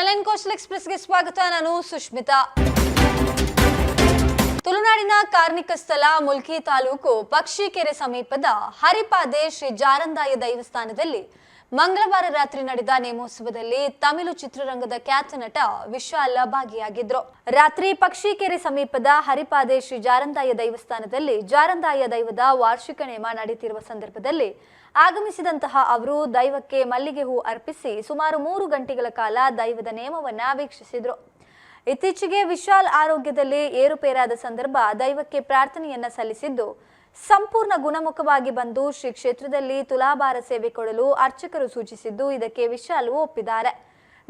Double coastal ಎಕ್ಸ್‌ಪ್ರೆಸ್‌ಗೆ ಸ್ವಾಗತ. ನಾನು ಸುಷ್ಮಿತಾ. ತುಳುನಾಡಿನ ಕಾರ್ಮಿಕ ಸ್ಥಳ ಮುಲ್ಕಿ ತಾಲೂಕು ಪಕ್ಷಿಕೆರೆ ಸಮೀಪದ ಹರಿಪಾದೆ ಶ್ರೀ ಜಾರಂದಾಯ ದೈವಸ್ಥಾನದಲ್ಲಿ ಮಂಗಳವಾರ ರಾತ್ರಿ ನಡೆದ ನೇಮೋತ್ಸವದಲ್ಲಿ ತಮಿಳು ಚಿತ್ರರಂಗದ ಖ್ಯಾತ ನಟ ವಿಶಾಲ್ ಭಾಗಿಯಾಗಿದ್ರು. ರಾತ್ರಿ ಪಕ್ಷಿಕೆರೆ ಸಮೀಪದ ಹರಿಪಾದೆ ಶ್ರೀ ಜಾರಂದಾಯ ದೈವಸ್ಥಾನದಲ್ಲಿ ಜಾರಂದಾಯ ದೈವದ ವಾರ್ಷಿಕ ನೇಮ ನಡೆಯುತ್ತಿರುವ ಸಂದರ್ಭದಲ್ಲಿ ಆಗಮಿಸಿದಂತಹ ಅವರು ದೈವಕ್ಕೆ ಮಲ್ಲಿಗೆ ಹೂ ಅರ್ಪಿಸಿ ಸುಮಾರು 3 ಗಂಟೆಗಳ ಕಾಲ ದೈವದ ನೇಮವನ್ನ ವೀಕ್ಷಿಸಿದ್ರು. ಇತ್ತೀಚೆಗೆ ವಿಶಾಲ್ ಆರೋಗ್ಯದಲ್ಲಿ ಏರುಪೇರಾದ ಸಂದರ್ಭ ದೈವಕ್ಕೆ ಪ್ರಾರ್ಥನೆಯನ್ನ ಸಲ್ಲಿಸಿದ್ದು, ಸಂಪೂರ್ಣ ಗುಣಮುಖವಾಗಿ ಬಂದು ಶ್ರೀ ಕ್ಷೇತ್ರದಲ್ಲಿ ತುಲಾಭಾರ ಸೇವೆ ಕೊಡಲು ಅರ್ಚಕರು ಸೂಚಿಸಿದ್ದು, ಇದಕ್ಕೆ ವಿಶಾಲ್ ಒಪ್ಪಿದ್ದಾರೆ.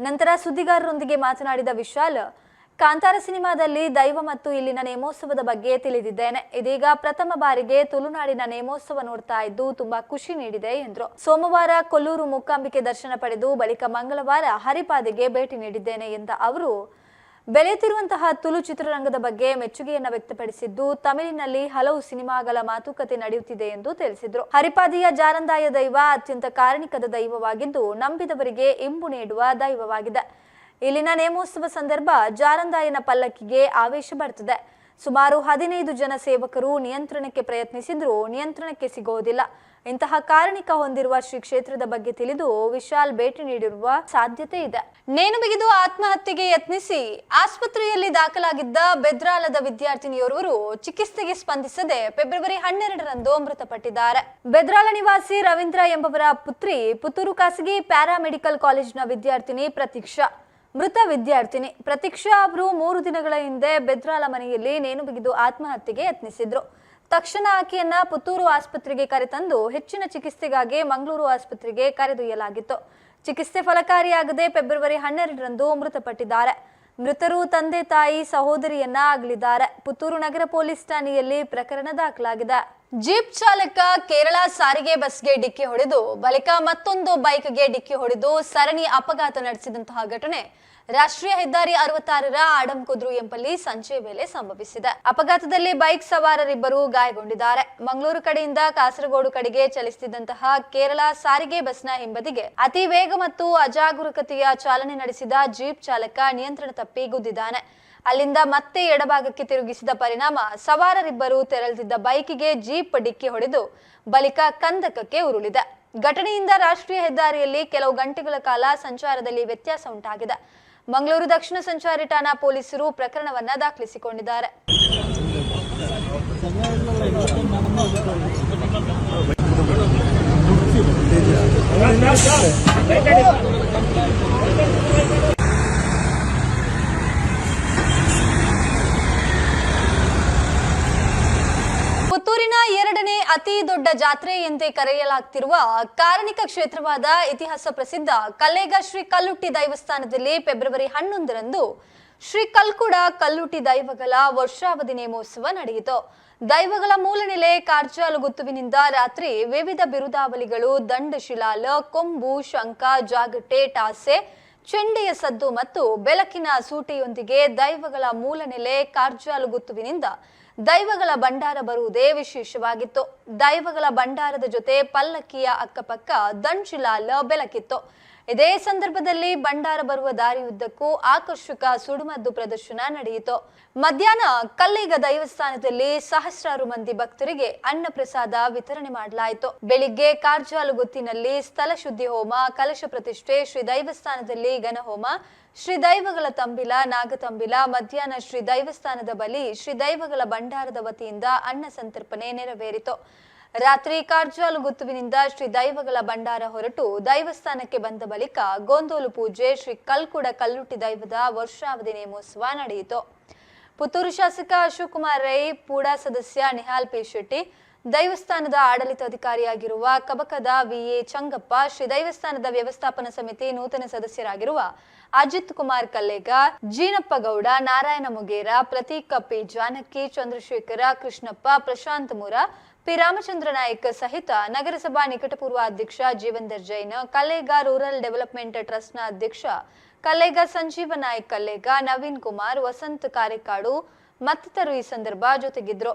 ನಂತರ ಸುದ್ದಿಗಾರರೊಂದಿಗೆ ಮಾತನಾಡಿದ ವಿಶಾಲ್, ಕಾಂತಾರ ಸಿನಿಮಾದಲ್ಲಿ ದೈವ ಮತ್ತು ಇಲ್ಲಿನ ನೇಮೋತ್ಸವದ ಬಗ್ಗೆ ತಿಳಿದಿದ್ದೇನೆ. ಇದೀಗ ಪ್ರಥಮ ಬಾರಿಗೆ ತುಳುನಾಡಿನ ನೇಮೋತ್ಸವ ನೋಡ್ತಾ ಇದ್ದು ತುಂಬಾ ಖುಷಿ ನೀಡಿದೆ ಎಂದರು. ಸೋಮವಾರ ಕೊಲ್ಲೂರು ಮೂಕಾಂಬಿಕೆ ದರ್ಶನ ಪಡೆದು ಬಳಿಕ ಮಂಗಳವಾರ ಹರಿಪಾದೆಗೆ ಭೇಟಿ ನೀಡಿದ್ದೇನೆ ಎಂದ ಅವರು ಬೆಳೆಯುತ್ತಿರುವಂತಹ ತುಳು ಚಿತ್ರರಂಗದ ಬಗ್ಗೆ ಮೆಚ್ಚುಗೆಯನ್ನ ವ್ಯಕ್ತಪಡಿಸಿದ್ದು, ತಮಿಳಿನಲ್ಲಿ ಹಲವು ಸಿನಿಮಾಗಳ ಮಾತುಕತೆ ನಡೆಯುತ್ತಿದೆ ಎಂದು ತಿಳಿಸಿದ್ರು. ಹರಿಪಾದಿಯ ಜಾರಂದಾಯ ದೈವ ಅತ್ಯಂತ ಕಾರಣಿಕದ ದೈವವಾಗಿದ್ದು ನಂಬಿದವರಿಗೆ ಇಂಬು ನೀಡುವ ದೈವವಾಗಿದೆ. ಇಲ್ಲಿನ ನೇಮೋತ್ಸವ ಸಂದರ್ಭ ಜಾರಂದಾಯನ ಪಲ್ಲಕ್ಕಿಗೆ ಆವೇಶ ಬರುತ್ತದೆ. ಸುಮಾರು 15 ಜನ ಸೇವಕರು ನಿಯಂತ್ರಣಕ್ಕೆ ಪ್ರಯತ್ನಿಸಿದ್ರು ನಿಯಂತ್ರಣಕ್ಕೆ ಸಿಗೋದಿಲ್ಲ. ಇಂತಹ ಕಾರಣಿಕ ಹೊಂದಿರುವ ಶ್ರೀ ಕ್ಷೇತ್ರದ ಬಗ್ಗೆ ತಿಳಿದು ವಿಶಾಲ್ ಭೇಟಿ ನೀಡಿರುವ ಸಾಧ್ಯತೆ ಇದೆ. ನೇಣು ಬಿಗಿದು ಆತ್ಮಹತ್ಯೆಗೆ ಯತ್ನಿಸಿ ಆಸ್ಪತ್ರೆಯಲ್ಲಿ ದಾಖಲಾಗಿದ್ದ ಬೆದ್ರಾಲದ ವಿದ್ಯಾರ್ಥಿನಿಯೋರ್ವರು ಚಿಕಿತ್ಸೆಗೆ ಸ್ಪಂದಿಸದೆ ಫೆಬ್ರವರಿ 12ರಂದು ಮೃತಪಟ್ಟಿದ್ದಾರೆ. ಬೆದ್ರಾಲ ನಿವಾಸಿ ರವೀಂದ್ರ ಎಂಬವರ ಪುತ್ರಿ ಪುತ್ತೂರು ಖಾಸಗಿ ಪ್ಯಾರಾಮೆಡಿಕಲ್ ಕಾಲೇಜಿನ ವಿದ್ಯಾರ್ಥಿನಿ ಪ್ರತೀಕ್ಷಾ. ಮೃತ ವಿದ್ಯಾರ್ಥಿನಿ ಪ್ರತೀಕ್ಷಾ ಅವರು 3 ದಿನಗಳ ಹಿಂದೆ ಬೆದ್ರಾಲ ಮನೆಯಲ್ಲಿ ನೇಣು ಬಿಗಿದು ಆತ್ಮಹತ್ಯೆಗೆ ಯತ್ನಿಸಿದ್ರು. ತಕ್ಷಣ ಆಕೆಯನ್ನ ಪುತ್ತೂರು ಆಸ್ಪತ್ರೆಗೆ ಕರೆತಂದು ಹೆಚ್ಚಿನ ಚಿಕಿತ್ಸೆಗಾಗಿ ಮಂಗಳೂರು ಆಸ್ಪತ್ರೆಗೆ ಕರೆದೊಯ್ಯಲಾಗಿತ್ತು. ಚಿಕಿತ್ಸೆ ಫಲಕಾರಿಯಾಗದೆ ಫೆಬ್ರವರಿ 12ರಂದು ಮೃತಪಟ್ಟಿದ್ದಾರೆ. ಮೃತರು ತಂದೆ ತಾಯಿ ಸಹೋದರಿಯನ್ನ ಅಗಲಿದ್ದಾರೆ. ಪುತ್ತೂರು ನಗರ ಪೊಲೀಸ್ ಠಾಣೆಯಲ್ಲಿ ಪ್ರಕರಣ ದಾಖಲಾಗಿದೆ. ಜೀಪ್ ಚಾಲಕ ಕೇರಳ ಸಾರಿಗೆ ಬಸ್ಗೆ ಡಿಕ್ಕಿ ಹೊಡೆದು ಬಳಿಕ ಮತ್ತೊಂದು ಬೈಕ್ಗೆ ಡಿಕ್ಕಿ ಹೊಡೆದು ಸರಣಿ ಅಪಘಾತ ನಡೆಸಿದಂತಹ ಘಟನೆ ರಾಷ್ಟ್ರೀಯ ಹೆದ್ದಾರಿ 66ರ ಆಡಂಕುದ್ರು ಎಂಬಲ್ಲಿ ಸಂಜೆ ವೇಳೆ ಸಂಭವಿಸಿದೆ. ಅಪಘಾತದಲ್ಲಿ ಬೈಕ್ ಸವಾರರಿಬ್ಬರು ಗಾಯಗೊಂಡಿದ್ದಾರೆ. ಮಂಗಳೂರು ಕಡೆಯಿಂದ ಕಾಸರಗೋಡು ಕಡೆಗೆ ಚಲಿಸುತ್ತಿದ್ದಂತಹ ಕೇರಳ ಸಾರಿಗೆ ಬಸ್ನ ಹಿಂಬದಿಗೆ ಅತಿ ವೇಗ ಮತ್ತು ಅಜಾಗರೂಕತೆಯ ಚಾಲನೆ ನಡೆಸಿದ ಜೀಪ್ ಚಾಲಕ ನಿಯಂತ್ರಣ ತಪ್ಪಿ ಗುದ್ದಿದ್ದಾನೆ. ಅಲ್ಲಿಂದ ಮತ್ತೆ ಎಡಭಾಗಕ್ಕೆ ತಿರುಗಿಸಿದ ಪರಿಣಾಮ ಸವಾರರಿಬ್ಬರು ತೆರಳುತ್ತಿದ್ದ ಬೈಕಿಗೆ ಜೀಪ್ ಡಿಕ್ಕಿ ಹೊಡೆದು ಬಳಿಕ ಕಂದಕಕ್ಕೆ ಉರುಳಿದೆ. ಘಟನೆಯಿಂದ ರಾಷ್ಟ್ರೀಯ ಹೆದ್ದಾರಿಯಲ್ಲಿ ಕೆಲವು ಗಂಟೆಗಳ ಕಾಲ ಸಂಚಾರದಲ್ಲಿ ವ್ಯತ್ಯಾಸ ಉಂಟಾಗಿದೆ. ಮಂಗಳೂರು ದಕ್ಷಿಣ ಸಂಚಾರಿ ಠಾಣಾ ಪೊಲೀಸರು ಪ್ರಕರಣವನ್ನ ದಾಖಲಿಸಿಕೊಂಡಿದ್ದಾರೆ. ಪುತ್ತೂರಿನ 2ನೇ ಅತಿ ದೊಡ್ಡ ಜಾತ್ರೆ ಎಂದೇ ಕರೆಯಲಾಗ್ತಿರುವ ಕಾರಣಿಕ ಕ್ಷೇತ್ರವಾದ ಇತಿಹಾಸ ಪ್ರಸಿದ್ಧ ಕಲ್ಲೇಗ ಶ್ರೀ ಕಲ್ಲುಟ್ಟಿ ದೈವಸ್ಥಾನದಲ್ಲಿ ಫೆಬ್ರವರಿ 11ರಂದು ಶ್ರೀ ಕಲ್ಕುಡ ಕಲ್ಲುಟ್ಟಿ ದೈವಗಳ ವರ್ಷಾವಧಿ ನೇಮೋತ್ಸವ ನಡೆಯಿತು. ದೈವಗಳ ಮೂಲನೆಲೆ ಕಾರ್ಜಾಲುಗುತ್ತುವಿನಿಂದ ರಾತ್ರಿ ವಿವಿಧ ಬಿರುದಾವಳಿಗಳು, ದಂಡಶಿಲಾಲ, ಕೊಂಬು, ಶಂಖ, ಜಾಗಟೆ, ಟಾಸೆ, ಚೆಂಡೆಯ ಸದ್ದು ಮತ್ತು ಬೆಳಕಿನ ಸೂಟಿಯೊಂದಿಗೆ ದೈವಗಳ ಮೂಲನೆಲೆ ಕಾರ್ಜಾಲುಗುತ್ತುವಿನಿಂದ ದೈವಗಳ ಭಂಡಾರ ಬರುವುದೇ ವಿಶೇಷವಾಗಿತ್ತು. ದೈವಗಳ ಭಂಡಾರದ ಜೊತೆ ಪಲ್ಲಕ್ಕಿಯ ಅಕ್ಕಪಕ್ಕ ದಂಶಿಲಾಲ ಬೆಳಕಿತ್ತು. ಇದೇ ಸಂದರ್ಭದಲ್ಲಿ ಭಂಡಾರ ಬರುವ ದಾರಿಯುದ್ದಕ್ಕೂ ಆಕರ್ಷಕ ಸುಡುಮದ್ದು ಪ್ರದರ್ಶನ ನಡೆಯಿತು. ಮಧ್ಯಾಹ್ನ ಕಲ್ಲೇಗ ದೈವಸ್ಥಾನದಲ್ಲಿ ಸಹಸ್ರಾರು ಮಂದಿ ಭಕ್ತರಿಗೆ ಅನ್ನ ಪ್ರಸಾದ ವಿತರಣೆ ಮಾಡಲಾಯಿತು. ಬೆಳಿಗ್ಗೆ ಕಾರ್ಜಾಲುಗುತ್ತಿನಲ್ಲಿ ಸ್ಥಳ ಶುದ್ಧಿ ಹೋಮ, ಕಲಶ ಪ್ರತಿಷ್ಠೆ, ಶ್ರೀ ದೈವಸ್ಥಾನದಲ್ಲಿ ಘನಹೋಮ, ಶ್ರೀ ದೈವಗಳ ತಂಬಿಲ, ನಾಗತಂಬಿಲ, ಮಧ್ಯಾಹ್ನ ಶ್ರೀ ದೈವಸ್ಥಾನದ ಬಳಿ ಶ್ರೀ ದೈವಗಳ ಭಂಡಾರದ ವತಿಯಿಂದ ಅನ್ನ ಸಂತರ್ಪಣೆ ನೆರವೇರಿತು. ರಾತ್ರಿ ಕಾರ್ಜಾಲುಗುತ್ತುವಿನಿಂದ ಶ್ರೀ ದೈವಗಳ ಭಂಡಾರ ಹೊರಟು ದೈವಸ್ಥಾನಕ್ಕೆ ಬಂದ ಬಳಿಕ ಗೋಂದೋಲು ಪೂಜೆ, ಶ್ರೀ ಕಲ್ಕುಡ ಕಲ್ಲುಟ್ಟಿ ದೈವದ ವರ್ಷಾವಧಿ ನೇಮೋತ್ಸವ ನಡೆಯಿತು. ಪುತ್ತೂರು ಶಾಸಕ ಅಶೋಕ್ ಕುಮಾರ್ ರೈ, ಪೂಡಾ ಸದಸ್ಯ ನಿಹಾಲ್ ಪಿ ಶೆಟ್ಟಿ, ದೈವಸ್ಥಾನದ ಆಡಳಿತಾಧಿಕಾರಿಯಾಗಿರುವ ಕಬಕದ ವಿಎ ಚಂಗಪ್ಪ, ಶ್ರೀ ದೈವಸ್ಥಾನದ ವ್ಯವಸ್ಥಾಪನಾ ಸಮಿತಿ ನೂತನ ಸದಸ್ಯರಾಗಿರುವ ಅಜಿತ್ ಕುಮಾರ್ ಕಲ್ಲೇಗ, ಜೀನಪ್ಪ ಗೌಡ, ನಾರಾಯಣ ಮುಗೇರ, ಪ್ರತೀಕ್ ಪಿ ಜಾನಕಿ, ಚಂದ್ರಶೇಖರ, ಕೃಷ್ಣಪ್ಪ, ಪ್ರಶಾಂತ್ ಮುರ, ಪಿ ರಾಮಚಂದ್ರ ನಾಯಕ್ ಸಹಿತ ನಗರಸಭಾ ನಿಕಟಪೂರ್ವ ಅಧ್ಯಕ್ಷ ಜೀವಂದರ್ ಜೈನ್, ಕಲ್ಲೇಗ ರೂರಲ್ ಡೆವಲಪ್ಮೆಂಟ್ ಟ್ರಸ್ಟ್ನ ಅಧ್ಯಕ್ಷ ಕಲ್ಲೇಗ ಸಂಜೀವ ನಾಯಕ್ ಕಲ್ಲೇಗ, ನವೀನ್ ಕುಮಾರ್, ವಸಂತ್ ಕಾರೆಕಾಡು ಮತ್ತಿತರರು ಈ ಸಂದರ್ಭ ಜೊತೆಗಿದ್ರು.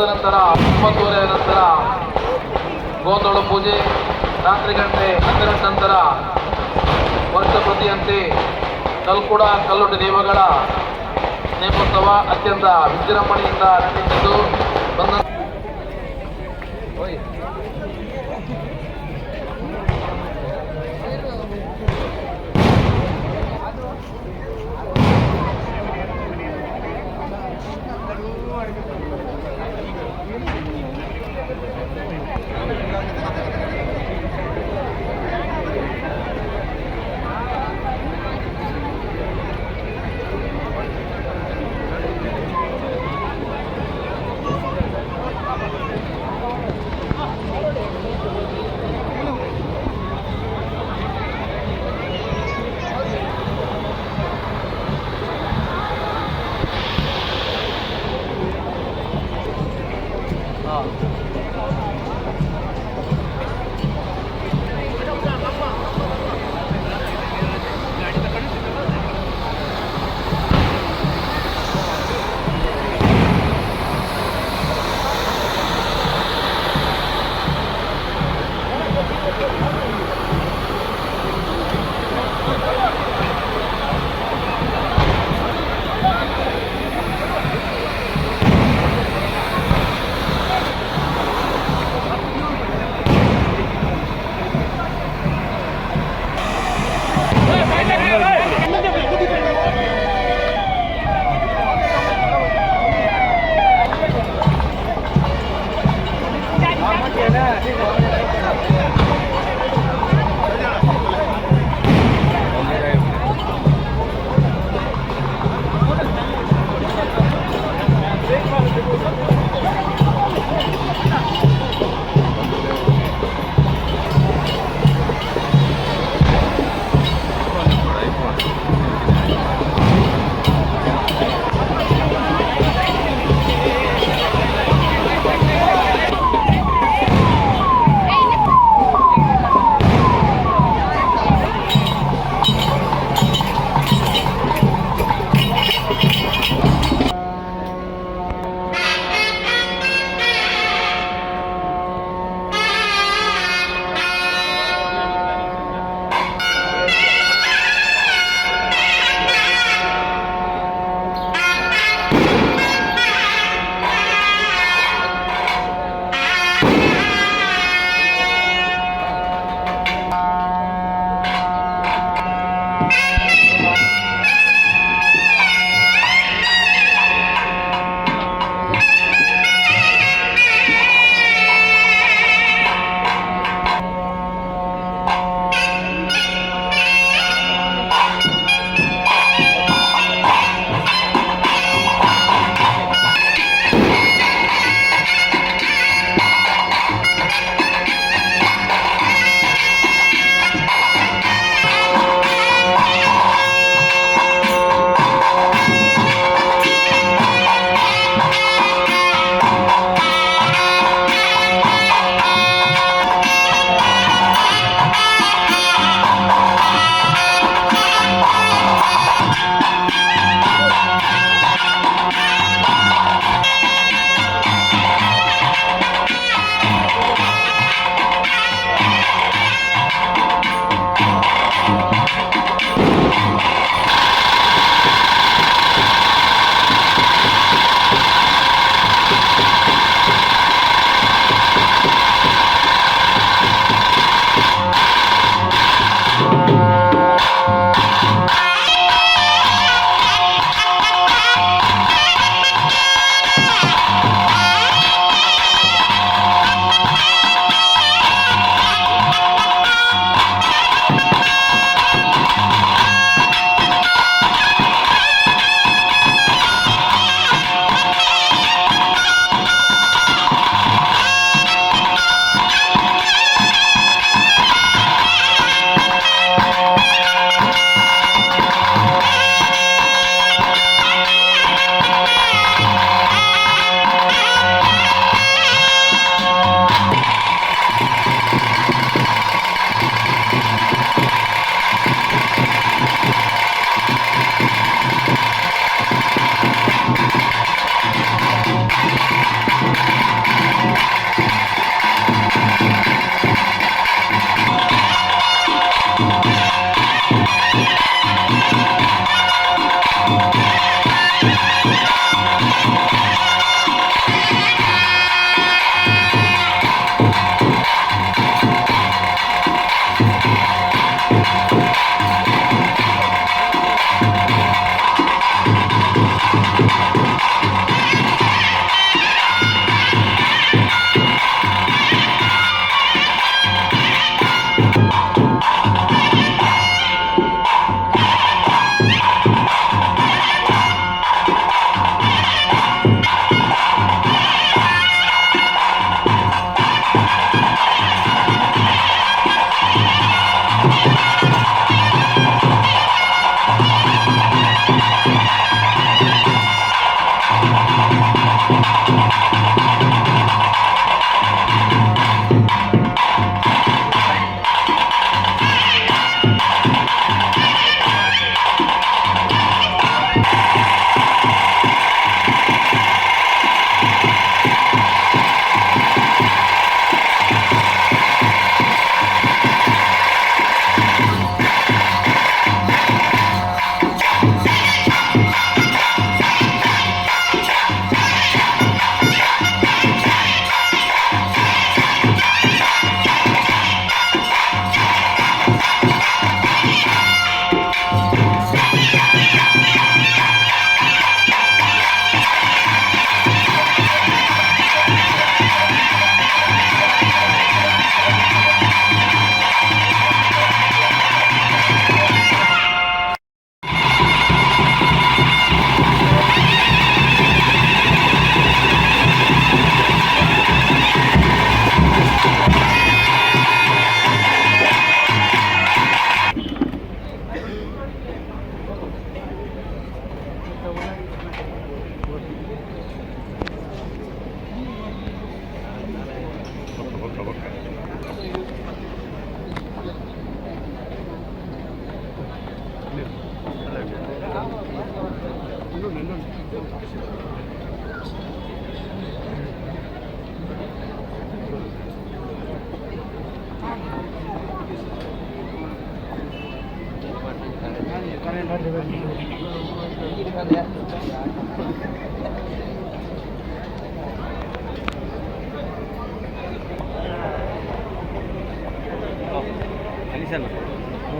ತದನಂತರ 9:30 ನಂತರ ಗೋಂದೋಳ ಪೂಜೆ, ರಾತ್ರಿ ಗಂಟೆ 12 ನಂತರ ವರ್ಷ ಪ್ರತಿಯಂತೆ ಕಲ್ಕುಡ ಕಲ್ಲುಟ ದೇವಗಳ ನೇಮೋತ್ಸವ ಅತ್ಯಂತ ವಿಜೃಂಭಣೆಯಿಂದ ನಡೆಯುತ್ತಿದ್ದು ಬಂದ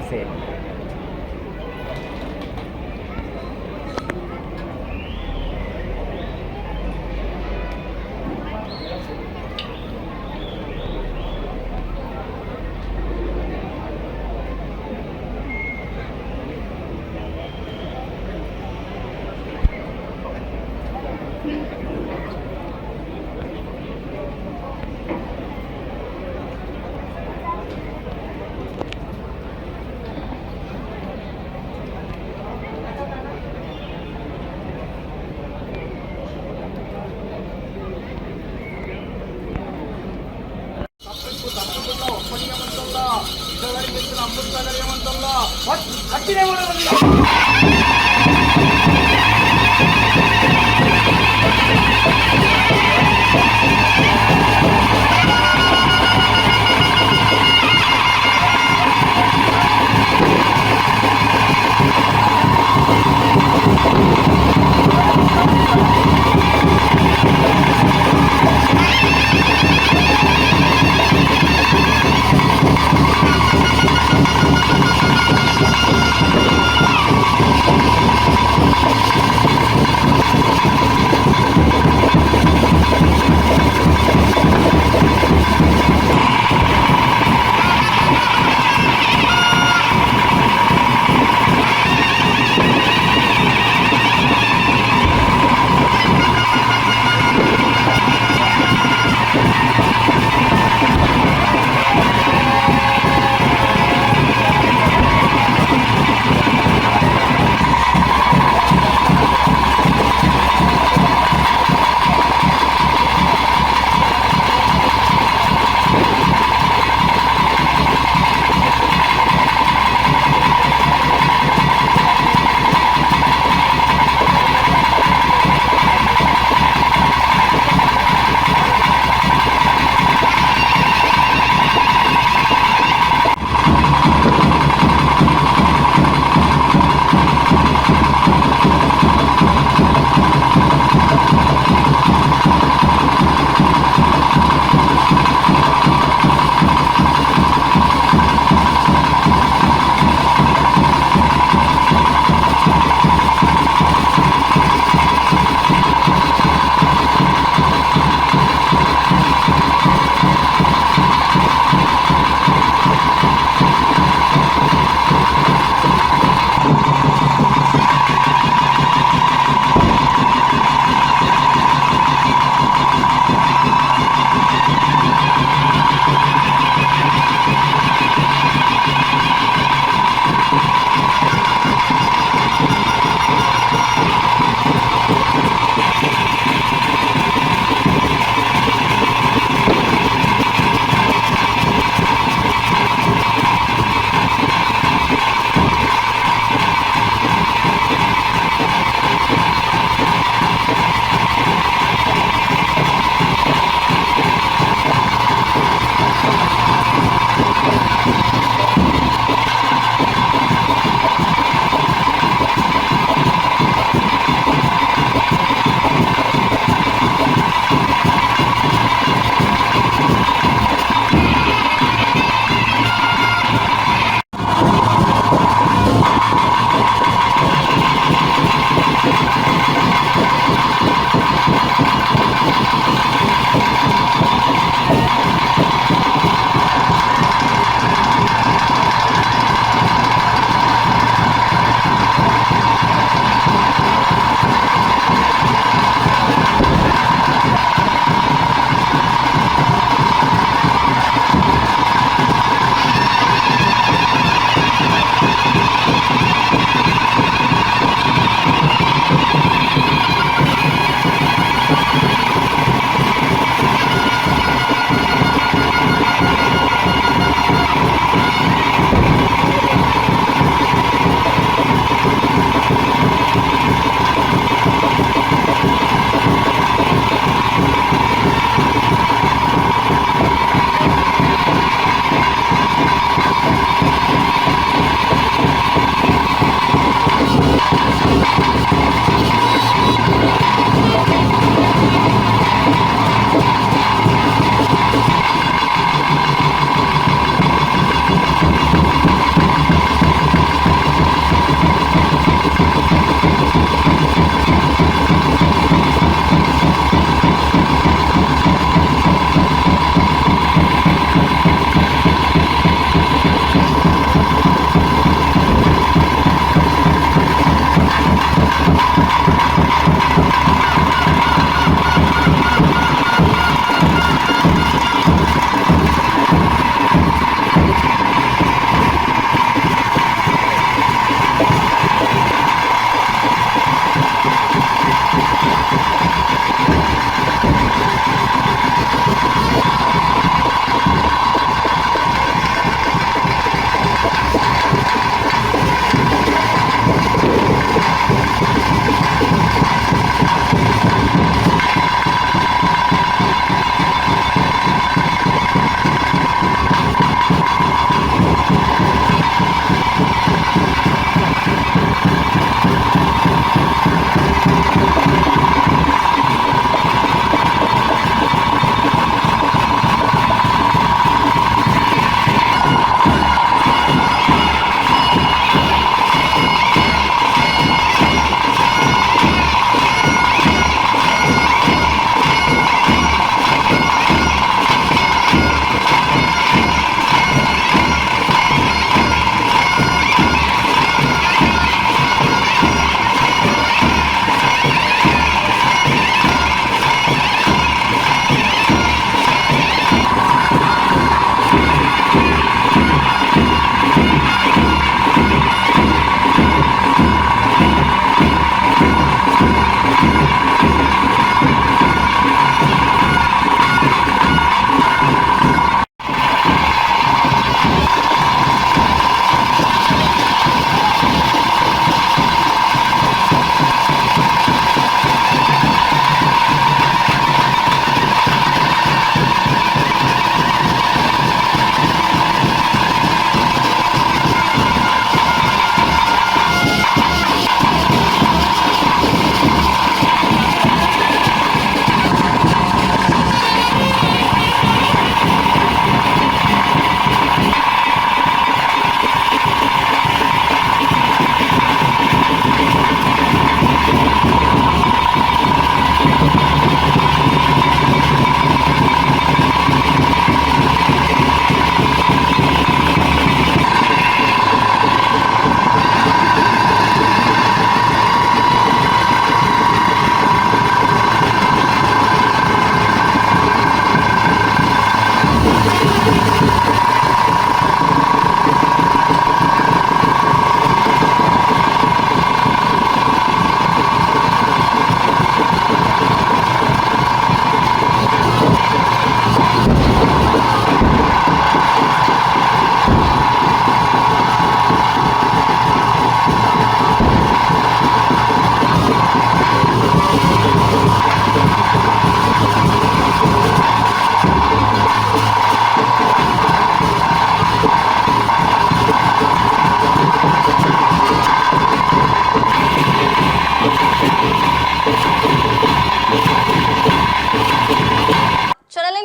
నమస్తే.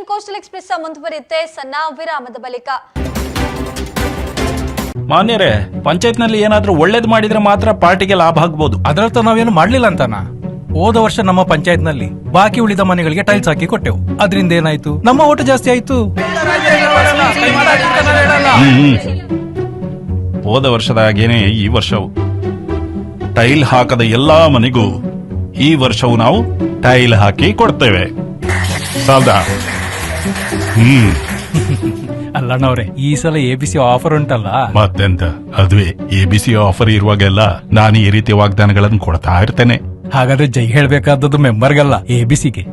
ಕೋಸ್ಟಲ್ ಎಕ್ಸ್ಪ್ರೆಸ್ ಮುಂದುವರಿಯುತ್ತೆ ಸಣ್ಣ ವಿರಾಮದ ಬಳಿಕ. ಮಾನ್ಯರೇ, ಪಂಚಾಯತ್ ನಲ್ಲಿ ಏನಾದ್ರೂ ಒಳ್ಳೇದು ಮಾಡಿದ್ರೆ ಮಾತ್ರ ಪಾರ್ಟಿಗೆ ಲಾಭ ಆಗ್ಬೋದು. ಅದರರ್ಥ ನಾವೇನು ಮಾಡ್ಲಿಲ್ಲ ಅಂತನ. ಹೋದ ವರ್ಷ ನಮ್ಮ ಪಂಚಾಯತ್ ನಲ್ಲಿ ಬಾಕಿ ಉಳಿದ ಮನೆಗಳಿಗೆ ಟೈಲ್ಸ್ ಹಾಕಿ ಕೊಟ್ಟೆವು. ಅದರಿಂದ ಏನಾಯ್ತು? ನಮ್ಮ ಓಟು ಜಾಸ್ತಿ ಆಯ್ತು. ಹೋದ ವರ್ಷದ ಹಾಗೇನೆ ಈ ವರ್ಷವು ಟೈಲ್ ಹಾಕದ ಎಲ್ಲಾ ಮನೆಗೂ ಈ ವರ್ಷವು ನಾವು ಟೈಲ್ ಹಾಕಿ ಕೊಡ್ತೇವೆ. ಸಾಲ್ದಾ? ಅಲ್ಲಣ್ಣವ್ರೆ, ಈ ಸಲ ABC ಆಫರ್ ಉಂಟಲ್ಲ. ಮತ್ತೆಂತ, ಅದುವೇ ABC ಆಫರ್ ಇರುವಾಗೆಲ್ಲ ನಾನು ಈ ರೀತಿ ವಾಗ್ದಾನಗಳನ್ನು ಕೊಡ್ತಾ ಇರ್ತೇನೆ. ಹಾಗಾದ್ರೆ ಜೈ ಹೇಳ್ಬೇಕಾದದ್ದು ಮೆಂಬರ್ಗಲ್ಲ, ABCಗೆ.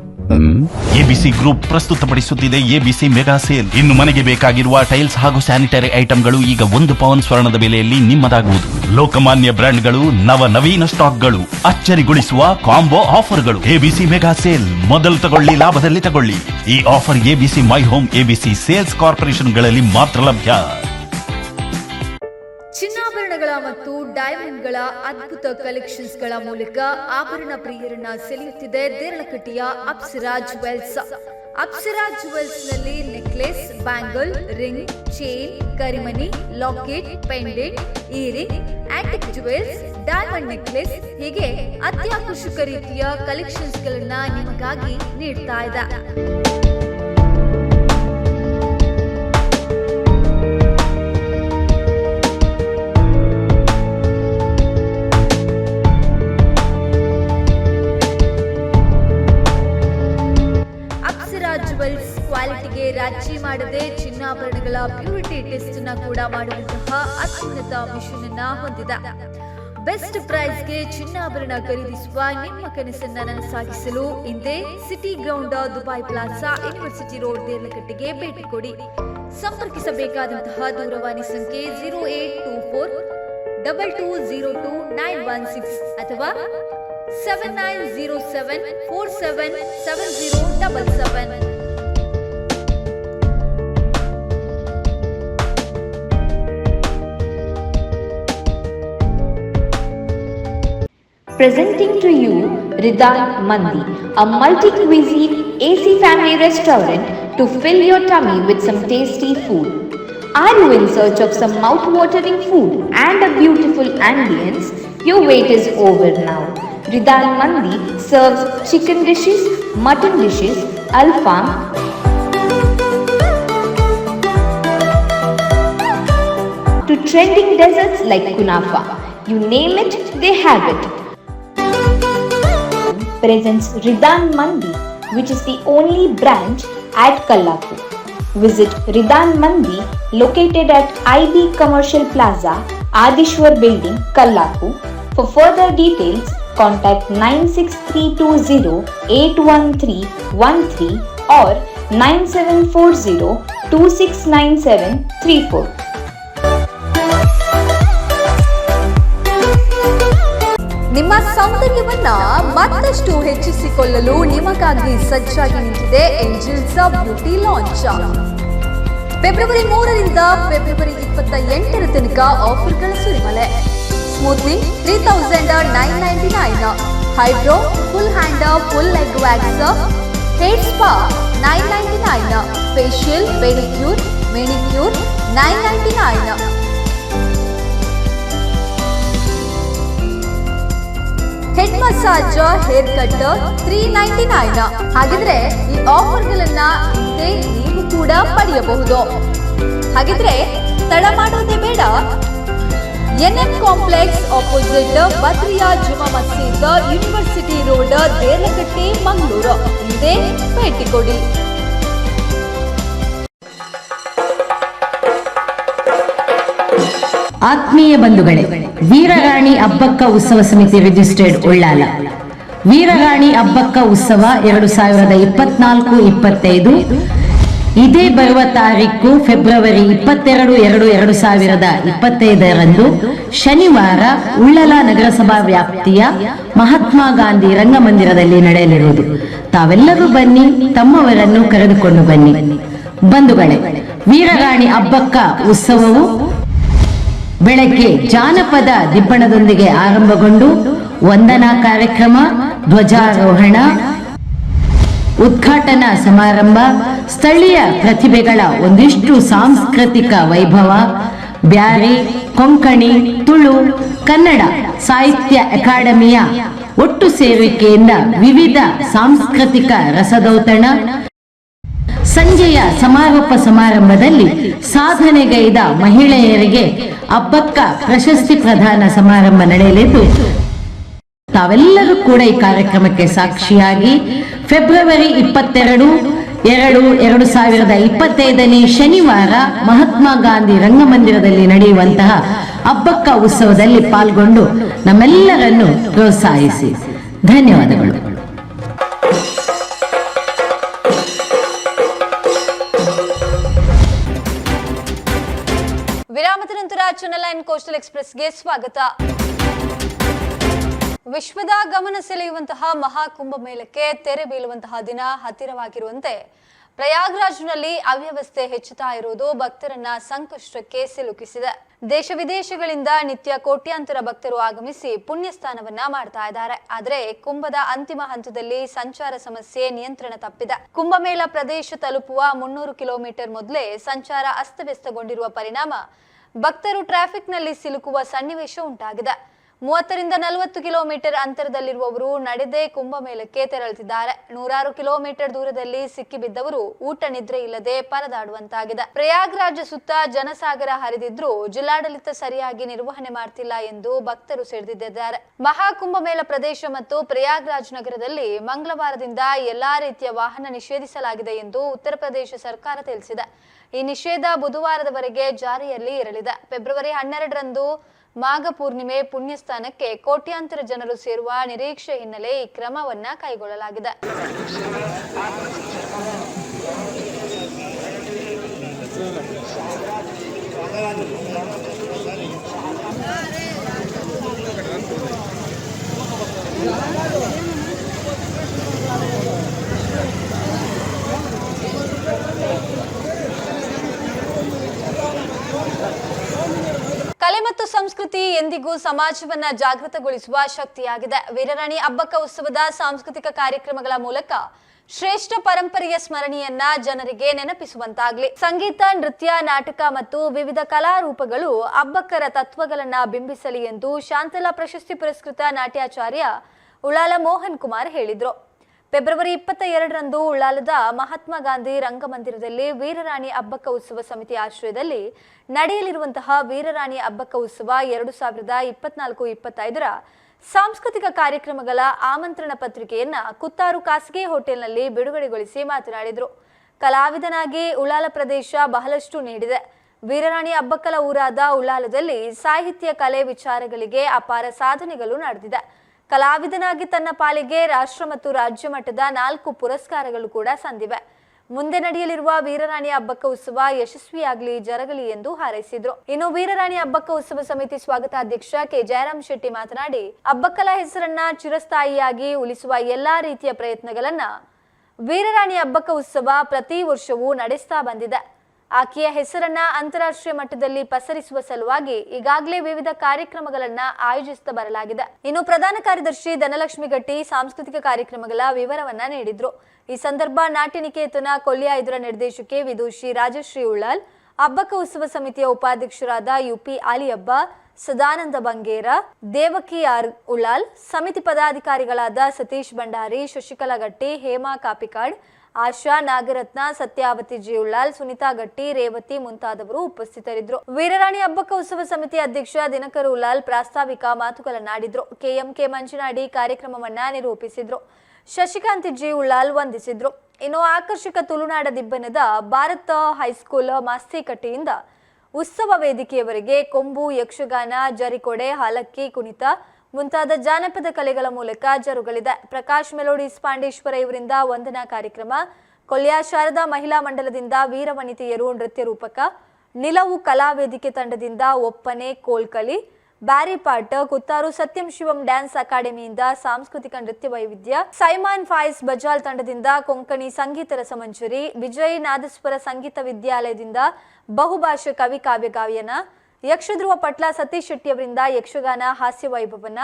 ABC ಗ್ರೂಪ್ ಪ್ರಸ್ತುತಪಡಿಸುತ್ತಿದೆ ABC ಮೆಗಾ ಸೇಲ್. ಇನ್ನು ಮನೆಗೆ ಬೇಕಾಗಿರುವ ಟೈಲ್ಸ್ ಹಾಗೂ ಸ್ಯಾನಿಟರಿ ಐಟಂಗಳು ಈಗ 1 ಪೌಂಡ್ ಸ್ವರ್ಣದ ಬೆಲೆಯಲ್ಲಿ ನಿಮ್ಮದಾಗುವುದು. ಲೋಕಮಾನ್ಯ ಬ್ರ್ಯಾಂಡ್ಗಳು, ನವನವೀನ ಸ್ಟಾಕ್ಗಳು, ಅಚ್ಚರಿಗೊಳಿಸುವ ಕಾಂಬೋ ಆಫರ್ಗಳು. ABC mega sale. ಮೊದಲು ತಗೊಳ್ಳಿ, ಲಾಭದಲ್ಲಿ ತಗೊಳ್ಳಿ. ಈ offer ABC my home, ABC sales ಕಾರ್ಪೊರೇಷನ್ಗಳಲ್ಲಿ ಮಾತ್ರ ಲಭ್ಯ. ಚಿನ್ನಾಭರಣಗಳ ಮತ್ತು ಡೈಮಂಡ್ಗಳ ಅದ್ಭುತ ಕಲೆಕ್ಷನ್ಸ್ಗಳ ಮೂಲಕ ಆಭರಣ ಪ್ರಿಯರನ್ನ ಸೆಳೆಯುತ್ತಿದೆ ದೇರಳಕಟ್ಟೆಯ ಅಪ್ಸರಾ ಜುವೆಲ್ಸ್. ಅಪ್ಸರಾ ಜುವೆಲ್ಸ್ ನಲ್ಲಿ ನೆಕ್ಲೆಸ್, ಬ್ಯಾಂಗಲ್, ರಿಂಗ್, ಚೈನ್, ಕರಿಮನಿ, locket, pendant, earring, antique jewels, diamond necklace ಹೀಗೆ ಅತ್ಯಾಕರ್ಷಕ ರೀತಿಯ ಕಲೆಕ್ಷನ್ಸ್ ಗಳನ್ನ ನಿಮಗಾಗಿ ನೀಡ್ತಾ ಇದೆ. ಕ್ವಾಲಿಟಿಗೆ ರಾಜಿ ಮಾಡದೆ ಚಿನ್ನಾಭರಣಗಳ ಪ್ಯೂರಿಟಿ ಟೆಸ್ಟ್ ನ ಕೂಡ ಮಾಡುವಂತಹ ಅತ್ಯುನ್ನತ ಮಿಷನ್ ಅನ್ನ ಹೊಂದಿದೆ. ಬೆಸ್ಟ್ ಪ್ರೈಸ್ಗೆ ಚಿನ್ನಾಭರಣ ಖರೀದಿಸುವ ನಿಮ್ಮ ಕನಸನ್ನ ನನಸಾಗಿಸಲು ಹಿಂದೆ city ground, Dubai plaza, university road, ದೇರ್ಲಕಟ್ಟೆಗೆ ಭೇಟಿ ಕೊಡಿ. ಸಂಪರ್ಕಿಸಬೇಕಾದಂತಹ ದೂರವಾಣಿ ಸಂಖ್ಯೆ 0824 2202 ಅಥವಾ 7907 477077. Presenting to you Ridhan Mandi, a multi-cuisine AC family restaurant to fill your tummy with some tasty food. Are you in search of some mouth-watering food and a beautiful ambience? Your wait is over now. Ridhan Mandi serves chicken dishes, mutton dishes, alfam, to trending desserts like kunafa. You name it, they have it. Presents Ridhan Mandi, which is the only branch at Kallaku. Visit Ridhan Mandi, located at IB Commercial Plaza, Adishwar Building, Kallaku. For further details, contact 96320-81313 or 9740-269734. ನಿಮ್ಮ ಸೌಂದರ್ಯವನ್ನ ಮತ್ತಷ್ಟು ಹೆಚ್ಚಿಸಿಕೊಳ್ಳಲು ನಿಮಗಾಗಿ ಸಜ್ಜಾಗಿ ನಿಂತಿದೆ angels beauty launch. February 3ರಿಂದ February 28ರ ತನಕ ಆಫರ್ಗಳ ಸುರಿಮಳೆ. ಸ್ಮೂತ್ನಿಂಗ್ 3999, eyebrow, full hand, full leg wax, hair spa 999, facial, pedicure, manicure 999. Head massage, hair cut 399. ಹಾಗಿದ್ರೆ ಈ ಆಫರ್ಗಳನ್ನ ಹಿಂದೆ ನೀವು ಕೂಡ ಪಡೆಯಬಹುದು. ಹಾಗಿದ್ರೆ ತಡ ಮಾಡೋದೇ ಬೇಡ. NM ಕಾಂಪ್ಲೆಕ್ಸ್ ಆಪೋಸಿಟ್ ಬದ್ರಿಯಾ ಜುಮಾ ಮಸೀದ್, ಯೂನಿವರ್ಸಿಟಿ ರೋಡ್, ದೇರ್ಲಕಟ್ಟೆ, ಮಂಗಳೂರು. ಹಿಂದೆ ಭೇಟಿ ಕೊಡಿ. ಆತ್ಮೀಯ ಬಂಧುಗಳೇ, ವೀರರಾಣಿ ಅಬ್ಬಕ್ಕ ಉತ್ಸವ ಸಮಿತಿ ರಿಜಿಸ್ಟರ್ಡ್ ಉಳ್ಳಾಲ. ವೀರರಾಣಿ ಅಬ್ಬಕ್ಕ ಉತ್ಸವ 2024-25 ಇದೇ ಬರುವ ತಾರೀಕು ಫೆಬ್ರವರಿ 22, 2025 ಶನಿವಾರ ಉಳ್ಳಾಲ ನಗರಸಭಾ ವ್ಯಾಪ್ತಿಯ ಮಹಾತ್ಮ ಗಾಂಧಿ ರಂಗಮಂದಿರದಲ್ಲಿ ನಡೆಯಲಿರುವುದು. ತಾವೆಲ್ಲರೂ ಬನ್ನಿ, ತಮ್ಮವರನ್ನು ಕರೆದುಕೊಂಡು ಬನ್ನಿ. ಬಂಧುಗಳೇ, ವೀರರಾಣಿ ಅಬ್ಬಕ್ಕ ಉತ್ಸವವು ಬೆಳಗ್ಗೆ ಜಾನಪದ ದಿಬ್ಬಣದೊಂದಿಗೆ ಆರಂಭಗೊಂಡು ವಂದನಾ ಕಾರ್ಯಕ್ರಮ, ಧ್ವಜಾರೋಹಣ, ಉದ್ಘಾಟನಾ ಸಮಾರಂಭ ಸ್ಥಳೀಯ ಪ್ರತಿಭೆಗಳ ಒಂದಿಷ್ಟು ಸಾಂಸ್ಕೃತಿಕ ವೈಭವ, ಬ್ಯಾರಿ, ಕೊಂಕಣಿ, ತುಳು, ಕನ್ನಡ ಸಾಹಿತ್ಯ ಅಕಾಡೆಮಿಯ ಒಟ್ಟು ಸೇರಿಕೆಯಿಂದ ವಿವಿಧ ಸಾಂಸ್ಕೃತಿಕ ರಸದೌತಣ. ಸಂಜೆಯ ಸಮಾರೋಪ ಸಮಾರಂಭದಲ್ಲಿ ಸಾಧನೆಗೈದ ಮಹಿಳೆಯರಿಗೆ ಅಬ್ಬಕ್ಕ ಪ್ರಶಸ್ತಿ ಪ್ರದಾನ ಸಮಾರಂಭ ನಡೆಯಲಿದ್ದು, ತಾವೆಲ್ಲರೂ ಕೂಡ ಈ ಕಾರ್ಯಕ್ರಮಕ್ಕೆ ಸಾಕ್ಷಿಯಾಗಿ ಫೆಬ್ರವರಿ 22/2/2025 ಶನಿವಾರ ಮಹಾತ್ಮ ಗಾಂಧಿ ರಂಗಮಂದಿರದಲ್ಲಿ ನಡೆಯುವಂತಹ ಅಬ್ಬಕ್ಕ ಉತ್ಸವದಲ್ಲಿ ಪಾಲ್ಗೊಂಡು ನಮ್ಮೆಲ್ಲರನ್ನು ಪ್ರೋತ್ಸಾಹಿಸಿ. ಧನ್ಯವಾದಗಳು. ವಿರಾಮದ ನಂತರ ಚಾನೆಲ್ 9 ಕೋಸ್ಟಲ್ ಎಕ್ಸ್‌ಪ್ರೆಸ್ಗೆ ಸ್ವಾಗತ. ವಿಶ್ವದ ಗಮನ ಸೆಳೆಯುವಂತಹ ಮಹಾಕುಂಭಮೇಳಕ್ಕೆ ತೆರೆ ಬೀಳುವಂತಹ ದಿನ ಹತ್ತಿರವಾಗಿರುವಂತೆ ಪ್ರಯಾಗ್ರಾಜ್ನಲ್ಲಿ ಅವ್ಯವಸ್ಥೆ ಹೆಚ್ಚುತ್ತಾ ಇರುವುದು ಭಕ್ತರನ್ನ ಸಂಕಷ್ಟಕ್ಕೆ ಸಿಲುಕಿಸಿದೆ. ದೇಶ ವಿದೇಶಗಳಿಂದ ನಿತ್ಯ ಕೋಟ್ಯಾಂತರ ಭಕ್ತರು ಆಗಮಿಸಿ ಪುಣ್ಯ ಸ್ನಾನವನ್ನ ಮಾಡ್ತಾ ಇದ್ದಾರೆ. ಆದರೆ ಕುಂಭದ ಅಂತಿಮ ಹಂತದಲ್ಲಿ ಸಂಚಾರ ಸಮಸ್ಯೆ ನಿಯಂತ್ರಣ ತಪ್ಪಿದೆ. ಕುಂಭಮೇಳ ಪ್ರದೇಶ ತಲುಪುವ 300 ಕಿಲೋಮೀಟರ್ ಮೊದಲೇ ಸಂಚಾರ ಅಸ್ತವ್ಯಸ್ತಗೊಂಡಿರುವ ಪರಿಣಾಮ ಭಕ್ತರು ಟ್ರಾಫಿಕ್ನಲ್ಲಿ ಸಿಲುಕುವ ಸನ್ನಿವೇಶ ಉಂಟಾಗಿದೆ. 30ರಿಂದ 40 ಕಿಲೋಮೀಟರ್ ಅಂತರದಲ್ಲಿರುವವರು ನಡೆದೇ ಕುಂಭಮೇಳಕ್ಕೆ ತೆರಳುತ್ತಿದ್ದಾರೆ. 100 ಕಿಲೋಮೀಟರ್ ದೂರದಲ್ಲಿ ಸಿಕ್ಕಿಬಿದ್ದವರು ಊಟ ನಿದ್ರೆ ಇಲ್ಲದೆ ಪರದಾಡುವಂತಾಗಿದೆ. ಪ್ರಯಾಗ್ರಾಜ್ ಸುತ್ತ ಜನಸಾಗರ ಹರಿದಿದ್ರೂ ಜಿಲ್ಲಾಡಳಿತ ಸರಿಯಾಗಿ ನಿರ್ವಹಣೆ ಮಾಡ್ತಿಲ್ಲ ಎಂದು ಭಕ್ತರು ಸೆಳೆದಿದ್ದಾರೆ. ಮಹಾಕುಂಭಮೇಳ ಪ್ರದೇಶ ಮತ್ತು ಪ್ರಯಾಗ್ರಾಜ್ ನಗರದಲ್ಲಿ ಮಂಗಳವಾರದಿಂದ ಎಲ್ಲಾ ರೀತಿಯ ವಾಹನ ನಿಷೇಧಿಸಲಾಗಿದೆ ಎಂದು ಉತ್ತರ ಪ್ರದೇಶ ಸರ್ಕಾರ ತಿಳಿಸಿದೆ. ಈ ನಿಷೇಧ ಬುಧವಾರದವರೆಗೆ ಜಾರಿಯಲ್ಲಿ ಇರಲಿದೆ. ಫೆಬ್ರವರಿ 12ರಂದು ಮಾಘ ಪೂರ್ಣಿಮೆ ಪುಣ್ಯಸ್ಥಾನಕ್ಕೆ ಕೋಟ್ಯಾಂತರ ಜನರು ಸೇರುವ ನಿರೀಕ್ಷೆ ಹಿನ್ನೆಲೆ ಈ ಕ್ರಮವನ್ನ ಕೈಗೊಳ್ಳಲಾಗಿದೆ. ಕಲೆ ಮತ್ತು ಸಂಸ್ಕೃತಿ ಎಂದಿಗೂ ಸಮಾಜವನ್ನ ಜಾಗೃತಗೊಳಿಸುವ ಶಕ್ತಿಯಾಗಿದೆ. ವೀರರಾಣಿ ಅಬ್ಬಕ್ಕ ಉತ್ಸವದ ಸಾಂಸ್ಕೃತಿಕ ಕಾರ್ಯಕ್ರಮಗಳ ಮೂಲಕ ಶ್ರೇಷ್ಠ ಪರಂಪರೆಯ ಸ್ಮರಣೆಯನ್ನ ಜನರಿಗೆ ನೆನಪಿಸುವಂತಾಗ್ಲಿ. ಸಂಗೀತ, ನೃತ್ಯ, ನಾಟಕ ಮತ್ತು ವಿವಿಧ ಕಲಾರೂಪಗಳು ಅಬ್ಬಕ್ಕರ ತತ್ವಗಳನ್ನ ಬಿಂಬಿಸಲಿ ಎಂದು ಶಾಂತಲಾ ಪ್ರಶಸ್ತಿ ಪುರಸ್ಕೃತ ನಾಟ್ಯಾಚಾರ್ಯ ಉಳ್ಳಾಲ ಮೋಹನ್ ಕುಮಾರ್ ಹೇಳಿದ್ರು. ಫೆಬ್ರವರಿ 22ರಂದು ಉಳ್ಳಾಲದ ಮಹಾತ್ಮ ಗಾಂಧಿ ರಂಗಮಂದಿರದಲ್ಲಿ ವೀರರಾಣಿ ಅಬ್ಬಕ್ಕ ಉತ್ಸವ ಸಮಿತಿ ಆಶ್ರಯದಲ್ಲಿ ನಡೆಯಲಿರುವಂತಹ ವೀರರಾಣಿ ಅಬ್ಬಕ್ಕ ಉತ್ಸವ 2024-25ರ ಸಾಂಸ್ಕೃತಿಕ ಕಾರ್ಯಕ್ರಮಗಳ ಆಮಂತ್ರಣ ಪತ್ರಿಕೆಯನ್ನ ಕುತ್ತಾರು ಖಾಸಗಿ ಹೋಟೆಲ್ನಲ್ಲಿ ಬಿಡುಗಡೆಗೊಳಿಸಿ ಮಾತನಾಡಿದರು. ಕಲಾವಿದನಾಗಿ ಉಳ್ಳಾಲ ಪ್ರದೇಶ ಬಹಳಷ್ಟು ನೀಡಿದೆ. ವೀರರಾಣಿ ಅಬ್ಬಕ್ಕಲ ಊರಾದ ಉಳ್ಳಾಲದಲ್ಲಿ ಸಾಹಿತ್ಯ, ಕಲೆ, ವಿಚಾರಗಳಿಗೆ ಅಪಾರ ಸಾಧನೆಗಳು ನಡೆದಿದೆ. ಕಲಾವಿದನಾಗಿ ತನ್ನ ಪಾಲಿಗೆ ರಾಷ್ಟ್ರ ಮತ್ತು ರಾಜ್ಯ ಮಟ್ಟದ 4 ಪುರಸ್ಕಾರಗಳು ಕೂಡ ಸಂದಿವೆ. ಮುಂದೆ ನಡೆಯಲಿರುವ ವೀರರಾಣಿ ಅಬ್ಬಕ್ಕ ಉತ್ಸವ ಯಶಸ್ವಿಯಾಗಲಿ, ಜರಗಲಿ ಎಂದು ಹಾರೈಸಿದ್ರು. ಇನ್ನು ವೀರರಾಣಿ ಅಬ್ಬಕ್ಕ ಉತ್ಸವ ಸಮಿತಿ ಸ್ವಾಗತಾಧ್ಯಕ್ಷ ಕೆ ಜಯರಾಮ್ ಶೆಟ್ಟಿ ಮಾತನಾಡಿ, ಅಬ್ಬಕ್ಕಲ ಹೆಸರನ್ನ ಚಿರಸ್ಥಾಯಿಯಾಗಿ ಉಳಿಸುವ ಎಲ್ಲಾ ರೀತಿಯ ಪ್ರಯತ್ನಗಳನ್ನ ವೀರರಾಣಿ ಅಬ್ಬಕ್ಕ ಉತ್ಸವ ಪ್ರತಿ ವರ್ಷವೂ ನಡೆಸ್ತಾ ಬಂದಿದೆ. ಆಕೆಯ ಹೆಸರನ್ನ ಅಂತಾರಾಷ್ಟ್ರೀಯ ಮಟ್ಟದಲ್ಲಿ ಪಸರಿಸುವ ಸಲುವಾಗಿ ಈಗಾಗಲೇ ವಿವಿಧ ಕಾರ್ಯಕ್ರಮಗಳನ್ನ ಆಯೋಜಿಸುತ್ತಾ ಬರಲಾಗಿದೆ. ಇನ್ನು ಪ್ರಧಾನ ಕಾರ್ಯದರ್ಶಿ ಧನಲಕ್ಷ್ಮಿ ಗಟ್ಟಿ ಸಾಂಸ್ಕೃತಿಕ ಕಾರ್ಯಕ್ರಮಗಳ ವಿವರವನ್ನ ನೀಡಿದ್ರು. ಈ ಸಂದರ್ಭ ನಾಟ್ಯ ನಿಕೇತನ ಕೊಲ್ಲಿಯ ಇದರ ನಿರ್ದೇಶಕಿ ವಿದೂಷಿ ರಾಜಶ್ರೀ ಉಳ್ಳಾಲ್, ಅಬ್ಬಕ್ಕ ಉತ್ಸವ ಸಮಿತಿಯ ಉಪಾಧ್ಯಕ್ಷರಾದ ಯುಪಿ ಆಲಿಯಬ್ಬ, ಸದಾನಂದ ಬಂಗೇರ, ದೇವಕಿ ಆರ್ ಉಳ್ಳಾಲ್, ಸಮಿತಿ ಪದಾಧಿಕಾರಿಗಳಾದ ಸತೀಶ್ ಭಂಡಾರಿ, ಶಶಿಕಲಾ ಗಟ್ಟಿ, ಹೇಮಾ ಕಾಪಿಕಾಡ್, ಆಶಾ ನಾಗರತ್ನ, ಸತ್ಯಾವತಿ ಜಿ ಉಳ್ಳಾಲ್, ಸುನಿತಾ ಗಟ್ಟಿ, ರೇವತಿ ಮುಂತಾದವರು ಉಪಸ್ಥಿತರಿದ್ದರು. ವೀರರಾಣಿ ಅಬ್ಬಕ್ಕ ಉತ್ಸವ ಸಮಿತಿ ಅಧ್ಯಕ್ಷ ದಿನಕರ್ ಉಳ್ಳಾಲ್ ಪ್ರಾಸ್ತಾವಿಕ ಮಾತುಗಳನ್ನಾಡಿದ್ರು. ಕೆಎಂಕೆ ಮಂಜುನಾಡಿ ಕಾರ್ಯಕ್ರಮವನ್ನ ನಿರೂಪಿಸಿದ್ರು. ಶಶಿಕಾಂತ್ ಜಿ ಉಳ್ಳಾಲ್ ವಂದಿಸಿದ್ರು. ಇನ್ನು ಆಕರ್ಷಕ ತುಳುನಾಡ ದಿಬ್ಬನದ ಭಾರತ ಹೈಸ್ಕೂಲ್ ಮಾಸ್ತಿಕಟ್ಟೆಯಿಂದ ಉತ್ಸವ ವೇದಿಕೆಯವರೆಗೆ ಕೊಂಬು, ಯಕ್ಷಗಾನ, ಜರಿಕೊಡೆ, ಹಾಲಕ್ಕಿ, ಕುಣಿತ ಮುಂತಾದ ಜಾನಪದ ಕಲೆಗಳ ಮೂಲಕ ಜರುಗಲಿದೆ. ಪ್ರಕಾಶ್ ಮೆಲೋಡಿಸ್ ಪಾಂಡೇಶ್ವರ ಇವರಿಂದ ವಂದನಾ ಕಾರ್ಯಕ್ರಮ, ಕೊಲ್ಯ ಶಾರದಾ ಮಹಿಳಾ ಮಂಡಲದಿಂದ ವೀರವನಿತೆಯರು ನೃತ್ಯ ರೂಪಕ, ನಿಲವು ಕಲಾವೇದಿಕೆ ತಂಡದಿಂದ ಒಪ್ಪನೆ, ಕೋಲ್ಕಲಿ, ಬ್ಯಾರಿಪಾಟ್, ಕುತ್ತಾರು ಸತ್ಯಂ ಶಿವಂ ಡ್ಯಾನ್ಸ್ ಅಕಾಡೆಮಿಯಿಂದ ಸಾಂಸ್ಕೃತಿಕ ನೃತ್ಯ ವೈವಿಧ್ಯ, ಸೈಮಾನ್ ಫಾಯ್ಸ್ ಬಜಾಲ್ ತಂಡದಿಂದ ಕೊಂಕಣಿ ಸಂಗೀತ ರಸಮಂಜರಿ, ವಿಜಯ್ ನಾದಸ್ವರ ಸಂಗೀತ ವಿದ್ಯಾಲಯದಿಂದ ಬಹುಭಾಷಾ ಕವಿ ಕಾವ್ಯ ಗಾಯನ, ಯಕ್ಷಧ್ರುವ ಪಟ್ಲ ಸತೀಶ್ ಶೆಟ್ಟಿ ಅವರಿಂದ ಯಕ್ಷಗಾನ ಹಾಸ್ಯ ವೈಭವನ,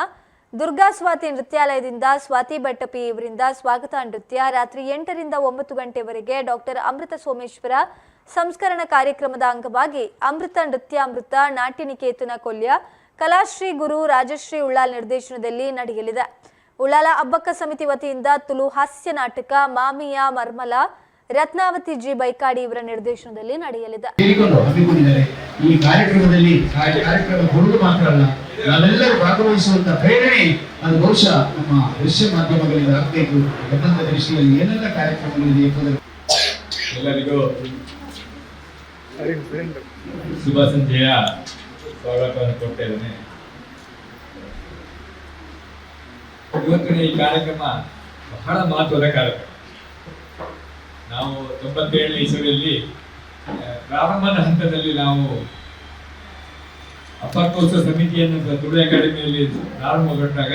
ದುರ್ಗಾ ಸ್ವಾತಿ ನೃತ್ಯಾಲಯದಿಂದ ಸ್ವಾತಿ ಭಟ್ಟಪಿ ಇವರಿಂದ ಸ್ವಾಗತ ನೃತ್ಯ ರಾತ್ರಿ 8ರಿಂದ 9 ಗಂಟೆವರೆಗೆ ಡಾಕ್ಟರ್ ಅಮೃತ ಸೋಮೇಶ್ವರ ಸಂಸ್ಕರಣ ಕಾರ್ಯಕ್ರಮದ ಅಂಗವಾಗಿ ಅಮೃತ ನೃತ್ಯಾಮೃತ ನಾಟ್ಯ ನಿಕೇತನ ಕೊಲ್ಯ ಕಲಾಶ್ರೀ ಗುರು ರಾಜಶ್ರೀ ಉಳ್ಳಾಲ್ ನಿರ್ದೇಶನದಲ್ಲಿ ನಡೆಯಲಿದೆ. ಉಳ್ಳಾಲ ಅಬ್ಬಕ್ಕ ಸಮಿತಿ ವತಿಯಿಂದ ತುಳು ಹಾಸ್ಯ ನಾಟಕ ಮಾಮಿಯ ಮರ್ಮಲ ರತ್ನಾವತಿ ಜಿ ಬೈಕಾಡಿ ಇವರ ನಿರ್ದೇಶನದಲ್ಲಿ ನಡೆಯಲಿದೆ. ಈ ಕಾರ್ಯಕ್ರಮದಲ್ಲಿ ಕಾರ್ಯಕ್ರಮ ಕೊಡುವುದು ಮಾತ್ರ ಅಲ್ಲ, ನಾವೆಲ್ಲರೂ ಭಾಗವಹಿಸುವಂತ ಪ್ರೇರಣೆ ಅದು ಬಹುಶಃ ನಮ್ಮ ದೃಶ್ಯ ಮಾಧ್ಯಮಗಳಿಂದ ಆಗಬೇಕು. ಗಮನದ ದೃಷ್ಟಿಯಲ್ಲಿ ಏನೆಲ್ಲ ಕಾರ್ಯಕ್ರಮಗಳಿದೆ ಎಂಬುದನ್ನು ಎಲ್ಲರಿಗೂ ಶುಭ ಸಂಜೆಯ ಸ್ವಾಗತವನ್ನು ಕೊಡ್ತಾ ಇದ್ದೇನೆ. ಇವತ್ತಿನ ಈ ಕಾರ್ಯಕ್ರಮ ಬಹಳ ಮಹತ್ವದ ಕಾರ್ಯಕ್ರಮ. ನಾವು 97ನೇ ಇಸವಿಯಲ್ಲಿ ಪ್ರಾರಂಭದ ಹಂತದಲ್ಲಿ ನಾವು ಅಪ್ಪಕ್ಕೋತ್ಸವ ಸಮಿತಿಯನ್ನು ತುಳು ಅಕಾಡೆಮಿಯಲ್ಲಿ ಪ್ರಾರಂಭಗೊಂಡಾಗ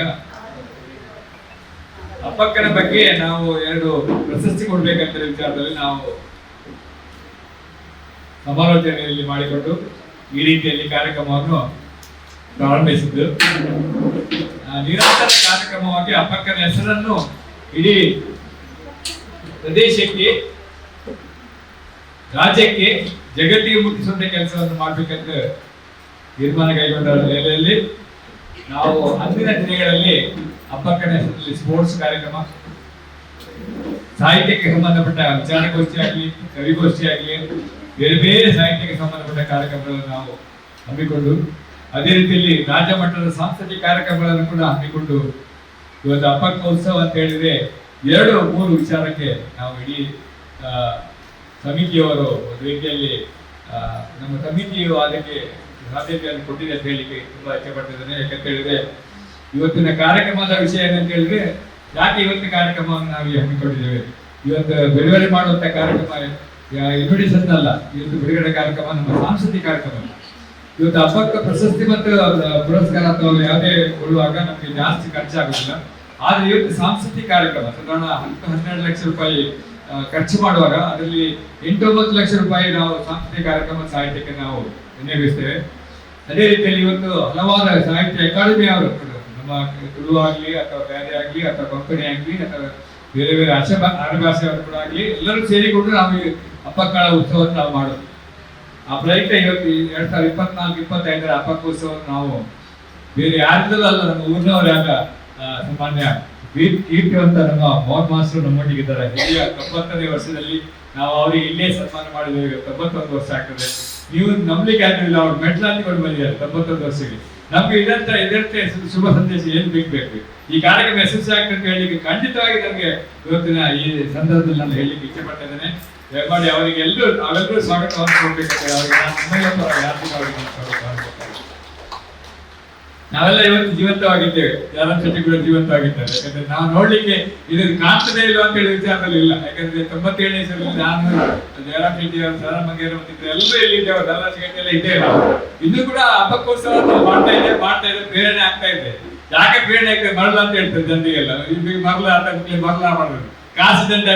ಅಪ್ಪಕ್ಕನ ಬಗ್ಗೆ ನಾವು 2 ಪ್ರಶಸ್ತಿ ಕೊಡ್ಬೇಕಂತ ವಿಚಾರದಲ್ಲಿ ನಾವು ಸಮಾಲೋಚನೆಯಲ್ಲಿ ಮಾಡಿಕೊಂಡು ಈ ರೀತಿಯಲ್ಲಿ ಕಾರ್ಯಕ್ರಮವನ್ನು ಪ್ರಾರಂಭಿಸಿದ್ದು. ನಿರಂತರ ಕಾರ್ಯಕ್ರಮವಾಗಿ ಅಪ್ಪಕ್ಕನ ಹೆಸರನ್ನು ಇಡೀ ಪ್ರದೇಶಕ್ಕೆ, ರಾಜ್ಯಕ್ಕೆ, ಜಗತ್ತಿಗೆ ಮುಟ್ಟಿಸುವಂತ ಕೆಲಸವನ್ನು ಮಾಡಬೇಕಂತ ತೀರ್ಮಾನ ಕೈಗೊಂಡ ನೆಲೆಯಲ್ಲಿ ನಾವು ಅಂದಿನ ದಿನಗಳಲ್ಲಿ ಅಪ್ಪಕ್ಕನ ಹೆಸರಲ್ಲಿ ಸ್ಪೋರ್ಟ್ಸ್ ಕಾರ್ಯಕ್ರಮ, ಸಾಹಿತ್ಯಕ್ಕೆ ಸಂಬಂಧಪಟ್ಟ ವಿಚಾರಗೋಷ್ಠಿ ಆಗಲಿ, ಕವಿಗೋಷ್ಠಿ ಆಗಲಿ, ಬೇರೆ ಬೇರೆ ಸಾಹಿತ್ಯಕ್ಕೆ ಸಂಬಂಧಪಟ್ಟ ಕಾರ್ಯಕ್ರಮಗಳನ್ನು ನಾವು ಹಮ್ಮಿಕೊಂಡು, ಅದೇ ರೀತಿಯಲ್ಲಿ ರಾಜ್ಯ ಮಟ್ಟದ ಸಾಂಸ್ಕೃತಿಕ ಕಾರ್ಯಕ್ರಮಗಳನ್ನು ಕೂಡ ಹಮ್ಮಿಕೊಂಡು ಇವತ್ತು ಅಪ್ಪಕ್ಕ ಉತ್ಸವ ಅಂತ ಹೇಳಿದ್ರೆ 2-3 ವಿಚಾರಕ್ಕೆ ನಾವು ಇಡೀ ಸಮಿತಿಯವರು ಒಂದು ರೀತಿಯಲ್ಲಿ ನಮ್ಮ ಸಮಿತಿಯು ಅದಕ್ಕೆ ಸಾಧ್ಯತೆಯನ್ನು ಕೊಟ್ಟಿದೆ ಅಂತ ಹೇಳಿಕ್ಕೆ ತುಂಬಾ ಇಷ್ಟಪಡ್ತಿದ್ದೇನೆ. ಯಾಕಂತ ಹೇಳಿದ್ರೆ ಇವತ್ತಿನ ಕಾರ್ಯಕ್ರಮದ ವಿಷಯ ಏನಂತ ಹೇಳಿದ್ರೆ, ಯಾಕೆ ಇವತ್ತಿನ ಕಾರ್ಯಕ್ರಮವನ್ನು ನಾವು ಹಮ್ಮಿಕೊಂಡಿದ್ದೇವೆ, ಇವತ್ತು ಬಿಡುಗಡೆ ಮಾಡುವಂತ ಕಾರ್ಯಕ್ರಮ ಇನ್ವಿಟೇಷನ್ ಅಲ್ಲ, ಇವತ್ತು ಬಿಡುಗಡೆ ಕಾರ್ಯಕ್ರಮ ನಮ್ಮ ಸಾಂಸ್ಕೃತಿಕ ಕಾರ್ಯಕ್ರಮ. ಇವತ್ತು ಅಪ್ಪಕ್ಕ ಪ್ರಶಸ್ತಿ ಮತ್ತು ಪುರಸ್ಕಾರ ಅಥವಾ ಯಾವುದೇ ಕೊಡುವಾಗ ನಮಗೆ ಜಾಸ್ತಿ ಖರ್ಚಾಗುದಿಲ್ಲ. ಆದ್ರೆ ಇವತ್ತು ಸಾಂಸ್ಕೃತಿಕ ಕಾರ್ಯಕ್ರಮ ಸಾಧಾರಣ 10-12 ಲಕ್ಷ ರೂಪಾಯಿ ಖರ್ಚು ಮಾಡುವಾಗ ಅದರಲ್ಲಿ 8-9 ಲಕ್ಷ ರೂಪಾಯಿ ನಾವು ಸಾಂಸ್ಕೃತಿಕ ಕಾರ್ಯಕ್ರಮ ಸಾಹಿತ್ಯಕ್ಕೆ ನಾವು ವಿನಿಯೋಗಿಸ್ತೇವೆ. ಅದೇ ರೀತಿಯಲ್ಲಿ ಇವತ್ತು ಹಲವಾರು ಸಾಹಿತ್ಯ ಅಕಾಡೆಮಿ ಅವರು ನಮ್ಮ ತುಳು ಆಗ್ಲಿ ಅಥವಾ ಬೇರೆ ಆಗ್ಲಿ ಅಥವಾ ಕೊಂಕಣಿ ಆಗ್ಲಿ ಅಥವಾ ಬೇರೆ ಬೇರೆ ಅರಭಾಷೆ ಅವರು ಕೂಡ ಆಗ್ಲಿ ಎಲ್ಲರೂ ಸೇರಿಕೊಂಡು ನಾವು ಅಪ್ಪಕ್ಕಳ ಉತ್ಸವವನ್ನು ನಾವು ಮಾಡೋದು. ಆ ಪ್ರಯುಕ್ತ ಇವತ್ತು 2024-25 ಅಪ್ಪಕ್ಕ ಉತ್ಸವವನ್ನು ನಾವು ಬೇರೆ ಯಾರಿದ್ದೂ ಅಲ್ಲ, ನಮ್ಮ ಊರಿನವರಾಗ ಸಾಮಾನ್ಯ ಕೀರ್ತಿವಂತ ನಮ್ಮ ಮೋಹನ್ ಮಾಸ್ಟರ್ ನಮ್ಮೊಟ್ಟಿಗಿದ್ದಾರೆ. ಹಿರಿಯ 90ನೇ ವರ್ಷದಲ್ಲಿ ನಾವು ಅವರಿಗೆ ಇಲ್ಲೇ ಸನ್ಮಾನ ಮಾಡಿದ್ದೇವೆ. 91 ವರ್ಷ ಆಗ್ತದೆ. ನೀವು ನಂಬಲಿಕ್ಕೆ ಆಗಿಲ್ಲ, ಅವ್ರು ಮೆಟ್ಲಾಂತಿಕೊಂಡು ಬಂದಿದ್ದಾರೆ 91 ವರ್ಷಕ್ಕೆ. ನಮ್ಗೆ ಇದರಂತೆ ಶುಭ ಸಂದೇಶ ಏನ್ ಬೇಕು. ಈ ಕಾರ್ಯಕ್ರಮ ಯಶಸ್ವಿ ಆಗ್ತದೆ ಅಂತ ಹೇಳಲಿಕ್ಕೆ ಖಂಡಿತವಾಗಿ ನಮ್ಗೆ ಇವತ್ತಿನ ಈ ಸಂದರ್ಭದಲ್ಲಿ ನಾನು ಹೇಳಲಿಕ್ಕೆ ಇಚ್ಛೆ ಪಡ್ತಿದ್ದೇನೆ. ದಯಮಾಡಿ ಅವರಿಗೆ ನಾವೆಲ್ಲರೂ ಸ್ವಾಗತವನ್ನು ಕೊಡ್ಬೇಕಾದ್ರೆ ಅವರಿಗೆ ನಾವೆಲ್ಲ ಇವತ್ತು ಜೀವಂತವಾಗಿದ್ದೇವೆ, ಯಾರನ್ನ ಜೊತೆ ಕೂಡ ಜೀವಂತವಾಗಿದ್ದಾರೆ. ಯಾಕಂದ್ರೆ ನಾವು ನೋಡ್ಲಿಕ್ಕೆ ಇದು ಕಾಣ್ತದೆ ಇಲ್ಲ ಅಂತ ಹೇಳಿ ವಿಚಾರದಲ್ಲಿ ಇಲ್ಲ. ಯಾಕಂದ್ರೆ 97ನೇ ಇಸವಿಯಲ್ಲಿ ನಾನು ಜಯರಾಮ್ ಶೆಟ್ಟಿ ಅವರು, ಸರ ಮಂಗೇರ ಬಂದಿದ್ರು, ಎಲ್ಲರೂ ಇಲ್ಲಿದ್ದೇವೆ, ಎಲ್ಲ ಇದ್ದೇವೆ. ಇನ್ನೂ ಕೂಡ ಹಬ್ಬಕ್ಕೋಸ್ಕರ ಮಾಡ್ತಾ ಇದೆ ಪ್ರೇರಣೆ ಆಗ್ತಾ ಇದೆ. ಯಾಕೆ ಪ್ರೇರಣೆ ಆಗ್ತದೆ, ಮರಳ ಅಂತ ಹೇಳ್ತಾರೆ ಜನರಿಗೆಲ್ಲ. ಈಗ ಮರಳ ಅಂತ ಮರಳ ಮಾಡೋದು, ಕಾಸಿದಂತೆ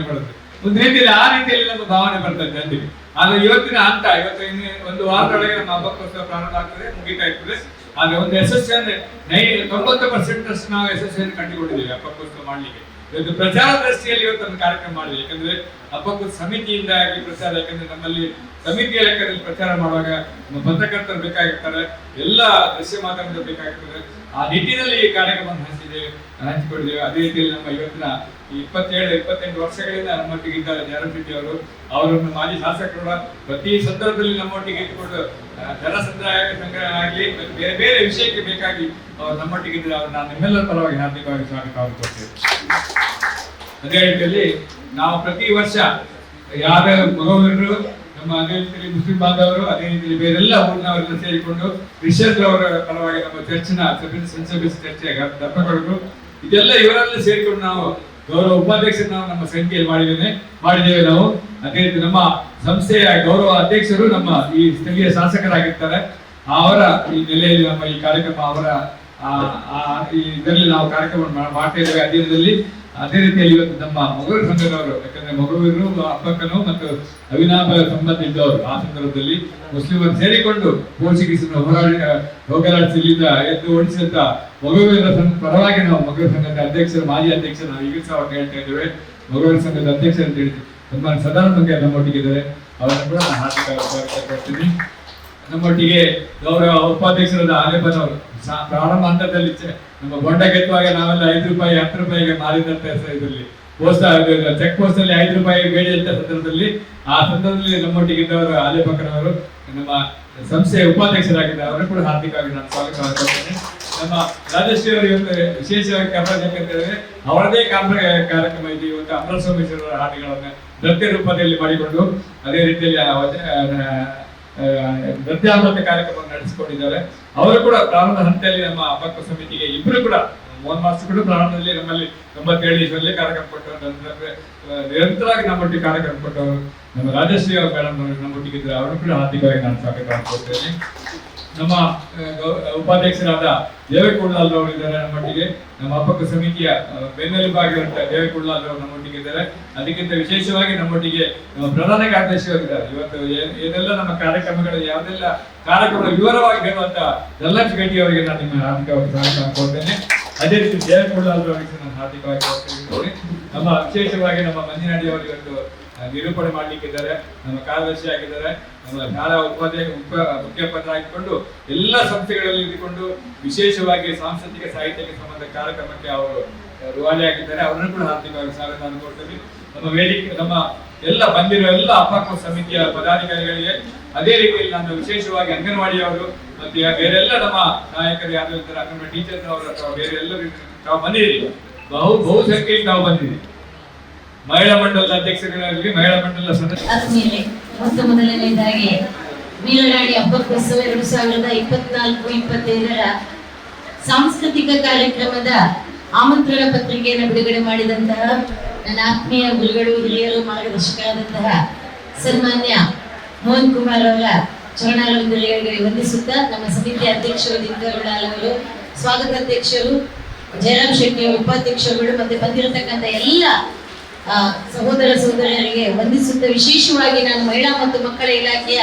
ಮಾಡೋದು ಒಂದು ರೀತಿಯಲ್ಲಿ ಆ ರೀತಿಯಲ್ಲಿ ನಮ್ಮ ಭಾವನೆ ಬರ್ತದೆ ಜನರಿಗೆ. ಆದ್ರೆ ಇವತ್ತಿನ ಹಂತ, ಇವತ್ತು ಇನ್ನು 1 ವಾರದೊಳಗೆ ನಮ್ಮ ಹಬ್ಬಕ್ಕೋಸ್ಕರ ಪ್ರಾರಂಭ ಆಗ್ತದೆ, ಮುಗಿತಾ ಇರ್ತದೆ. ಆದ್ರೆ ಒಂದು ಯಶಸ್ವಿಯನ್ನು 90% ನಾವು ಯಶಸ್ವಿಯನ್ನು ಕಂಡುಕೊಂಡಿದ್ದೇವೆ ಹಬ್ಬಕ್ಕೋಸ್ಕರ ಮಾಡ್ಲಿಕ್ಕೆ. ಇವತ್ತು ಪ್ರಚಾರ ದೃಷ್ಟಿಯಲ್ಲಿ ಇವತ್ತೊಂದು ಕಾರ್ಯಕ್ರಮ ಮಾಡಿದೆ. ಯಾಕಂದ್ರೆ ಹಬ್ಬಕ್ಕೋಸ್ಕರ ಸಮಿತಿಯಿಂದಾಗಿ ಪ್ರಚಾರ, ಯಾಕಂದ್ರೆ ನಮ್ಮಲ್ಲಿ ಸಮಿತಿಯ ಲೆಕ್ಕದಲ್ಲಿ ಪ್ರಚಾರ ಮಾಡುವಾಗ ನಮ್ಮ ಪತ್ರಕರ್ತರು ಬೇಕಾಗಿರ್ತಾರೆ, ಎಲ್ಲ ದೃಶ್ಯ ಮಾಧ್ಯಮದಲ್ಲಿ ಬೇಕಾಗಿರ್ತದೆ. ಆ ನಿಟ್ಟಿನಲ್ಲಿ ಈ ಕಾರ್ಯಕ್ರಮವನ್ನು ಹಂಚಿಕೊಂಡಿದ್ದೇವೆ. ಅದೇ ರೀತಿಯಲ್ಲಿ ನಮ್ಮ ಇವತ್ತಿನ 27-28 ವರ್ಷಗಳಿಂದ ನಮ್ಮೊಟ್ಟಿಗಿದ್ದಾರೆ ಜಯರಾಮ್ ಶೆಟ್ಟಿ ಅವರು. ಅವರನ್ನು ಮಾಜಿ ಶಾಸಕರು ಪ್ರತಿ ಸಂದರ್ಭದಲ್ಲಿ ನಮ್ಮೊಟ್ಟಿಗೆ ಇಟ್ಕೊಂಡು ಜನ ಸಂಗ್ರಹ ಆಗಲಿ ಬೇರೆ ಬೇರೆ ವಿಷಯಕ್ಕೆ ಬೇಕಾಗಿ ಅವರು ನಮ್ಮೊಟ್ಟಿಗಿದ್ದಾರೆ. ಅವರು ನಾನು ನಿಮ್ಮೆಲ್ಲರ ಪರವಾಗಿ ಹಾರ್ದಿಕವಾಗಿ ಸ್ವಾಗತವನ್ನು ಕೊಡ್ತೇವೆ. ಅದೇ ರೀತಿಯಲ್ಲಿ ನಾವು ಪ್ರತಿ ವರ್ಷ ಯಾರ ಮಗವರು ನಮ್ಮ ಅದೇ ರೀತಿಯಲ್ಲಿ ಮುಸ್ಲಿಂ ಬಾಂಧವರು, ಅದೇ ರೀತಿಯಲ್ಲಿ ಬೇರೆಲ್ಲ ಊರಿನವರೆಲ್ಲ ಸೇರಿಕೊಂಡು ಕ್ರಿಶ್ಚಿಯನ್ ಅವರ ಪರವಾಗಿ ನಮ್ಮ ಚರ್ಚಿನ ಚರ್ಚೆ ದಪ್ಪಗಳು ಇದೆಲ್ಲ ಇವರೆಲ್ಲ ಸೇರಿಕೊಂಡು ನಾವು ಗೌರವ ಉಪಾಧ್ಯಕ್ಷರು ನಾವು ನಮ್ಮ ಸಂಖ್ಯೆಯಲ್ಲಿ ಮಾಡಿದ್ದೇವೆ ನಾವು. ಅದೇ ರೀತಿ ನಮ್ಮ ಸಂಸ್ಥೆಯ ಗೌರವ ಅಧ್ಯಕ್ಷರು ನಮ್ಮ ಈ ಸ್ಥಳೀಯ ಶಾಸಕರಾಗಿರ್ತಾರೆ. ಅವರ ಈ ನೆಲೆಯಲ್ಲಿ ನಮ್ಮ ಈ ಕಾರ್ಯಕ್ರಮ ಅವರ ಇದರಲ್ಲಿ ನಾವು ಕಾರ್ಯಕ್ರಮ ಮಾಡ್ತಾ ಇದ್ದೇವೆ. ಅಧೀನದಲ್ಲಿ ಅದೇ ರೀತಿಯಲ್ಲಿ ಇವತ್ತು ನಮ್ಮ ಮೊಗರು ಸಂಘದವರು, ಯಾಕಂದ್ರೆ ಮೊಗರು ಅಪ್ಪಕ್ಕನು ಮತ್ತು ಅವಿನಾಭ ಸಂಬಂಧ ಇದ್ದವರು ಆ ಸಂದರ್ಭದಲ್ಲಿ ಮುಸ್ಲಿಮರು ಸೇರಿಕೊಂಡು ಪೋರ್ಚುಗೀಸರ ಹೋಗಲಾಡಿಸಿ ಇಲ್ಲಿಂದ ಎದ್ದು ಓಡಿಸಿದಂತ ಮೊಗವೀರರ ಪರವಾಗಿ ನಾವು ಮೊಗರು ಸಂಘದ ಅಧ್ಯಕ್ಷರು, ಮಾಜಿ ಅಧ್ಯಕ್ಷರು ನಾವು ಈಗ ಸಹ ಹೇಳ್ತಾ ಇದ್ದೇವೆ. ಮೊಗರು ಸಂಘದ ಅಧ್ಯಕ್ಷರು ಅಂತ ಹೇಳಿ ಸನ್ಮಾನ ಸದಾನಂದ ಮಂಗೆ ನಮ್ಮೊಟ್ಟಿಗಿದ್ದಾರೆ, ಅವರನ್ನು ಕೂಡ ನಾನು ಹಾರ್ದಿಕ ಸ್ವಾಗತ ಕೊಡ್ತೀನಿ. ನಮ್ಮೊಟ್ಟಿಗೆ ಗೌರವ ಉಪಾಧ್ಯಕ್ಷರಾದ ಆಲೆಪನವರು ಪ್ರಾರಂಭ ಹಂತದಲ್ಲಿ ನಮ್ಮ ಬೊಂಡ ಗೆತ್ತುವಾಗ ನಾವೆಲ್ಲ 5 ರೂಪಾಯಿ 10 ರೂಪಾಯಿಗೆ ಮಾರಿದಂತ ಇದರಲ್ಲಿ ಚೆಕ್ ಪೋಸ್ಟ್ ಅಲ್ಲಿ 5 ರೂಪಾಯಿ ಬೇಡಿದಂತ ಸಂದರ್ಭದಲ್ಲಿ ಆ ಸಂದರ್ಭದಲ್ಲಿ ನಮ್ಮೊಟ್ಟಿಗಿದ್ದವರು ಆಲೆಪಕ್ಕನವರು ನಮ್ಮ ಸಂಸ್ಥೆಯ ಉಪಾಧ್ಯಕ್ಷರಾಗಿದ್ದಾರೆ, ಅವರನ್ನು ಕೂಡ ಹಾರ್ದಿಕವಾಗಿ ನಾನು ಸ್ವಾಗತ ಮಾಡ್ತೇನೆ. ನಮ್ಮ ರಾಜಶ್ರೀ ಅವರು ಇವತ್ತು ವಿಶೇಷವಾಗಿ ಯಾಕಂತೇಳಿದ್ರೆ ಅವರದೇ ಕಾರ್ಯಕ್ರಮ ಇದೆ. ಇವತ್ತು ಅಮರ ಸೋಮೇಶ್ವರರ ಹಾಡುಗಳನ್ನು ನೃತ್ಯ ರೂಪದಲ್ಲಿ ಮಾಡಿಕೊಂಡು ಅದೇ ರೀತಿಯಲ್ಲಿ ನೃತ್ಯಾಮೃತ ಕಾರ್ಯಕ್ರಮವನ್ನು ನಡೆಸಿಕೊಂಡಿದ್ದಾರೆ. ಅವರು ಕೂಡ ಪ್ರಾರಂಭ ಹಂತದಲ್ಲಿ ನಮ್ಮ ಅಪ್ಪಕ್ಕ ಸಮಿತಿಗೆ ಇಬ್ಬರು ಕೂಡ ಮೋಹನ್ ಮಾಸ್ಟರ್ ಕೂಡ ಪ್ರಾರಂಭದಲ್ಲಿ ನಮ್ಮಲ್ಲಿ 97 ಇಸ್ವಿಯಲ್ಲಿ ಕಾರ್ಯಕ್ರಮ ಕೊಟ್ಟವರು, ನಿರಂತರವಾಗಿ ನಮ್ಮೊಟ್ಟಿಗೆ ಕಾರ್ಯಕ್ರಮ ಕೊಟ್ಟವರು ನಮ್ಮ ರಾಜಶ್ರೀ ಅವರು ಮೇಡಮ್ ನಮ್ಮೊಟ್ಟಿಗಿದ್ದಾರೆ, ಅವರನ್ನು ಕೂಡ ಹಾರ್ದಿಕವಾಗಿ ನಾನು ಸ್ವಾಗತ ಮಾಡ್ಕೊಳ್ತೇನೆ. ನಮ್ಮ ಉಪಾಧ್ಯಕ್ಷರಾದ ದೇವೇಕೂಡ್ಲಾಲ್ ಅವರು ಇದ್ದಾರೆ ನಮ್ಮೊಟ್ಟಿಗೆ, ನಮ್ಮ ಅಪ್ಪಕ್ಕ ಸಮಿತಿಯ ಬೆನ್ನೆಲುಬಾಗಿರುವಂತಹ ದೇವೇಕೂಡ್ಲಾಲ್ ಅವರು ನಮ್ಮೊಟ್ಟಿಗಿದ್ದಾರೆ. ಅದಕ್ಕಿಂತ ವಿಶೇಷವಾಗಿ ನಮ್ಮೊಟ್ಟಿಗೆ ನಮ್ಮ ಪ್ರಧಾನ ಕಾರ್ಯದರ್ಶಿ ಅವರಿದ್ದಾರೆ. ಇವತ್ತು ಏನೆಲ್ಲ ನಮ್ಮ ಕಾರ್ಯಕ್ರಮಗಳು ಯಾವುದೆಲ್ಲ ಕಾರ್ಯಕ್ರಮ ವಿವರವಾಗಿ ಹೇಳುವಂತ ದಲ್ಲಕ್ಷ ಗಟ್ಟಿ ಅವರಿಗೆ ನಾನು ನಿಮ್ಮ ಹಾರ್ದಿಕವಾಗಿ ಸ್ವಾಗತ ಮಾಡ್ಕೊಳ್ತೇನೆ. ಅದೇ ರೀತಿ ದೇವೇಕೂಡ್ಲಾಲ್ ಅವರಿಗೆ ನಾನು ಹಾರ್ದಿಕವಾಗಿ ಸ್ವಾಗತ. ನಮ್ಮ ವಿಶೇಷವಾಗಿ ನಮ್ಮ ಮಂಜಿನಾಡಿ ಅವರು ಇವತ್ತು ನಿರೂಪಣೆ ಮಾಡ್ಲಿಕ್ಕಿದ್ದಾರೆ, ನಮ್ಮ ಕಾರ್ಯದರ್ಶಿ ಆಗಿದ್ದಾರೆ, ನಮ್ಮ ಶಾಲಾ ಮುಖ್ಯಪತ್ರ ಆಗಿಕೊಂಡು ಎಲ್ಲ ಸಂಸ್ಥೆಗಳಲ್ಲಿ ಇದ್ದುಕೊಂಡು ವಿಶೇಷವಾಗಿ ಸಾಂಸ್ಕೃತಿಕ ಸಾಹಿತ್ಯಕ್ಕೆ ಸಂಬಂಧ ಕಾರ್ಯಕ್ರಮಕ್ಕೆ ಅವರು ರುವಾಲಿ ಆಗಿದ್ದಾರೆ, ಅವರನ್ನು ಕೂಡ ಹಾರ್ದಿಕವಾಗಿ ಸ್ವಾಗತ ಅನ್ಕೊಳ್ತೀವಿ. ನಮ್ಮ ವೇದಿಕೆ ನಮ್ಮ ಎಲ್ಲ ಬಂದಿರೋ ಎಲ್ಲ ಅಪ್ಪಕ್ಕ ಸಮಿತಿಯ ಪದಾಧಿಕಾರಿಗಳಿಗೆ, ಅದೇ ರೀತಿಯಲ್ಲಿ ನಾನು ವಿಶೇಷವಾಗಿ ಅಂಗನವಾಡಿಯವರು ಮತ್ತೆ ಬೇರೆಲ್ಲ ನಮ್ಮ ನಾಯಕರು ಯಾರು ಇರ್ತಾರೆ, ಅಂಗನವಾಡಿ ಟೀಚರ್ಸ್ ಅವರು ಅಥವಾ ಬೇರೆ ಎಲ್ಲರೂ ತಾವು ಬಂದಿದ್ದೀರಿ, ಬಹು ಸಂಖ್ಯೆಯಲ್ಲಿ ತಾವು ಬಂದಿದ್ದೀರಿ. ಮಹಿಳಾ ಮಂಡಲದ ಅಧ್ಯಕ್ಷರಾಗಿ ಮಹಿಳಾ ಮಂಡಲದ ಆದ್ಮೇಲೆ ಮೊದಲನೇದಾಗಿ ವೀರರಾಣಿ ಅಬ್ಬಕ್ಕೋತ್ಸವ 2024-25ರ ಸಾಂಸ್ಕೃತಿಕ ಕಾರ್ಯಕ್ರಮದ ಆಮಂತ್ರಣ ಪತ್ರಿಕೆಯನ್ನು ಬಿಡುಗಡೆ ಮಾಡಿದಂತಹ ನನ್ನ ಆತ್ಮೀಯ ಗುರುಗಳು, ಹಿರಿಯರು, ಮಾರ್ಗದರ್ಶಕರಾದಂತಹ ಸನ್ಮಾನ್ಯ ಮೋಹನ್ ಕುಮಾರ್ ಅವರ ಚರಣಾರವಿಂದಗಳಿಗೆ ವಂದಿಸುತ್ತಾ, ನಮ್ಮ ಸಮಿತಿ ಅಧ್ಯಕ್ಷರು ದಿನಕರುಳಾಲ್ ಅವರು, ಸ್ವಾಗತ ಅಧ್ಯಕ್ಷರು ಜಯರಾಮ್ ಶೆಟ್ಟಿ ಅವರು, ಉಪಾಧ್ಯಕ್ಷರುಗಳು ಮತ್ತೆ ಬಂದಿರತಕ್ಕಂಥ ಎಲ್ಲ ಸಹೋದರ ಸಹೋದರಿಯರಿಗೆ ವಂದಿಸುತ್ತಾ, ವಿಶೇಷವಾಗಿ ನಾನು ಮಹಿಳಾ ಮತ್ತು ಮಕ್ಕಳ ಇಲಾಖೆಯ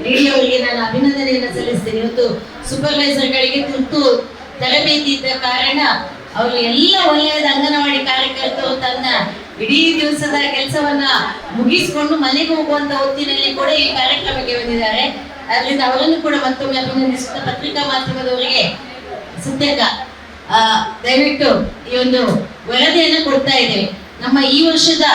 ಡಿಡಿಯವರಿಗೆ ನಾನು ಅಭಿನಂದನೆಯನ್ನು ಸಲ್ಲಿಸ್ತೇನೆ. ಇವತ್ತು ಸೂಪರ್ವೈಸರ್ಗಳಿಗೆ ತುರ್ತು ತರಬೇತಿ ಇದ್ದ ಕಾರಣ ಅವರು ಎಲ್ಲ ವಲಯದ ಅಂಗನವಾಡಿ ಕಾರ್ಯಕರ್ತರು ತನ್ನ ಇಡೀ ದಿವಸದ ಕೆಲಸವನ್ನ ಮುಗಿಸಿಕೊಂಡು ಮನೆಗೆ ಹೋಗುವಂತ ಹೊತ್ತಿನಲ್ಲಿ ಕೂಡ ಈ ಕಾರ್ಯಕ್ರಮಕ್ಕೆ ಬಂದಿದ್ದಾರೆ. ಅದರಿಂದ ಅವರನ್ನು ಕೂಡ ಮತ್ತೊಮ್ಮೆ ಅಭಿನಂದಿಸುತ್ತಾ, ಪತ್ರಿಕಾ ಮಾಧ್ಯಮದವರಿಗೆ ಸತ್ಯಕ ದಯವಿಟ್ಟು ಈ ಒಂದು ವರದಿಯನ್ನು ಕೊಡ್ತಾ ಇದ್ದೇವೆ. ನಮ್ಮ ಈ ವರ್ಷದ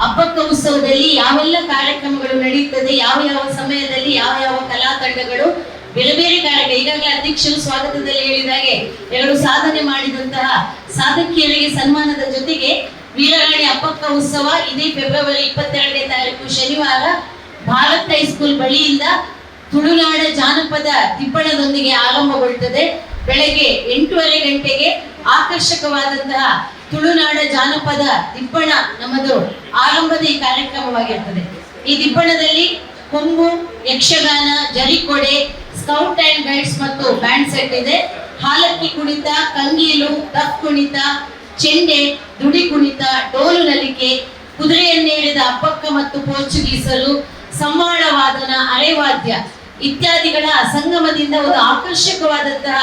ಅಬ್ಬಕ್ಕ ಉತ್ಸವದಲ್ಲಿ ಯಾವೆಲ್ಲ ಕಾರ್ಯಕ್ರಮಗಳು ನಡೆಯುತ್ತದೆ, ಯಾವ ಯಾವ ಸಮಯದಲ್ಲಿ ಯಾವ ಯಾವ ಕಲಾ ತಂಡಗಳು ಬೇರೆ ಬೇರೆ ಕಾರ್ಯಕ್ರಮ, ಈಗಾಗಲೇ ಅಧ್ಯಕ್ಷರು ಸ್ವಾಗತದಲ್ಲಿ ಹೇಳಿದಾಗೆ 2 ಸಾಧನೆ ಮಾಡಿದಂತಹ ಸಾಧಕಿಯರಿಗೆ ಸನ್ಮಾನದ ಜೊತೆಗೆ ವೀರರಾಣಿ ಅಬ್ಬಕ್ಕ ಉತ್ಸವ ಇದೇ ಫೆಬ್ರವರಿ 22ನೇ ತಾರೀಕು ಶನಿವಾರ ಭಾರತ್ ಹೈಸ್ಕೂಲ್ ಬಳಿಯಿಂದ ತುಳುನಾಡ ಜಾನಪದ ದಿಬ್ಬಣದೊಂದಿಗೆ ಆರಂಭಗೊಳ್ಳುತ್ತದೆ. ಬೆಳಗ್ಗೆ 8:30 ಗಂಟೆಗೆ ಆಕರ್ಷಕವಾದಂತಹ ತುಳುನಾಡ ಜಾನಪದ ದಿಬ್ಬಣ ನಮ್ಮದು ಆರಂಭದ ಈ ಕಾರ್ಯಕ್ರಮವಾಗಿರ್ತದೆ. ಈ ದಿಬ್ಬಣದಲ್ಲಿ ಕೊಂಬು, ಯಕ್ಷಗಾನ, ಜರಿಕೊಡೆ, ಸ್ಕೌಟ್ ಅಂಡ್ ಗೈಡ್ಸ್ ಮತ್ತು ಬ್ಯಾಂಡ್ ಸೆಟ್ ಇದೆ. ಹಾಲಕ್ಕಿ ಕುಣಿತ, ಕಂಗೀಲು, ದಫ್ ಕುಣಿತ, ಚೆಂಡೆ, ದುಡಿ ಕುಣಿತ, ಡೋಲು ನಲಿಕೆ, ಕುದುರೆಯನ್ನೇರಿದ ಅಬ್ಬಕ್ಕ ಮತ್ತು ಪೋರ್ಚುಗೀಸರು, ಸಂವಾಳ ವಾದನ, ಅರೆವಾದ್ಯ ಇತ್ಯಾದಿಗಳ ಸಂಗಮದಿಂದ ಒಂದು ಆಕರ್ಷಕವಾದಂತಹ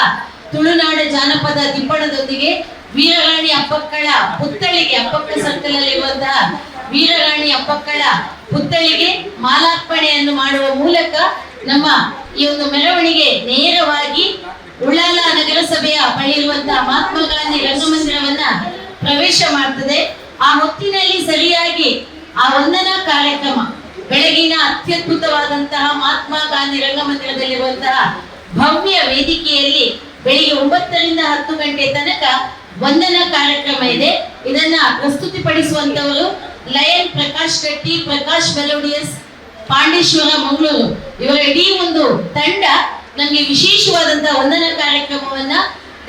ತುಳುನಾಡ ಜಾನಪದ ದಿಬ್ಬಣದೊಂದಿಗೆ ವೀರರಾಣಿ ಅಬ್ಬಕ್ಕಳ ಪುತ್ಥಳಿಗೆ, ಅಬ್ಬಕ್ಕ ಸರ್ಕಲ್ ಅಲ್ಲಿರುವಂತಹ ವೀರರಾಣಿ ಅಬ್ಬಕ್ಕಳ ಪುತ್ಥಳಿಗೆ ಮಾಲಾರ್ಪಣೆಯನ್ನು ಮಾಡುವ ಮೂಲಕ ನಮ್ಮ ಈ ಒಂದು ಮೆರವಣಿಗೆ ನೇರವಾಗಿ ಉಳ್ಳಾಲ ನಗರಸಭೆಯ ಬಳಿ ಇರುವಂತಹ ಮಹಾತ್ಮ ಗಾಂಧಿ ರಂಗಮಂದಿರವನ್ನ ಪ್ರವೇಶ ಮಾಡ್ತದೆ. ಆ ಹೊತ್ತಿನಲ್ಲಿ ಸರಿಯಾಗಿ ಆ ವಂದನಾ ಕಾರ್ಯಕ್ರಮ ಬೆಳಗಿನ ಅತ್ಯದ್ಭುತವಾದಂತಹ ಮಹಾತ್ಮ ಗಾಂಧಿ ರಂಗಮಂದಿರದಲ್ಲಿರುವಂತಹ ಭವ್ಯ ವೇದಿಕೆಯಲ್ಲಿ ಬೆಳಿಗ್ಗೆ 9ರಿಂದ 10 ಗಂಟೆ ತನಕ ವಂದನಾ ಕಾರ್ಯಕ್ರಮ ಇದೆ. ಇದನ್ನ ಪ್ರಸ್ತುತಿಪಡಿಸುವಂತವರು ಲಯನ್ ಪ್ರಕಾಶ್ ಗಟ್ಟಿ, ಪ್ರಕಾಶ್ ಮೆಲೋಡಿಯಸ್, ಪಾಂಡೇಶ್ವರ ಮಂಗಳೂರು, ಇವರ ಇಡೀ ಒಂದು ತಂಡ ನಮಗೆ ವಿಶೇಷವಾದಂತಹ ವಂದನಾ ಕಾರ್ಯಕ್ರಮವನ್ನ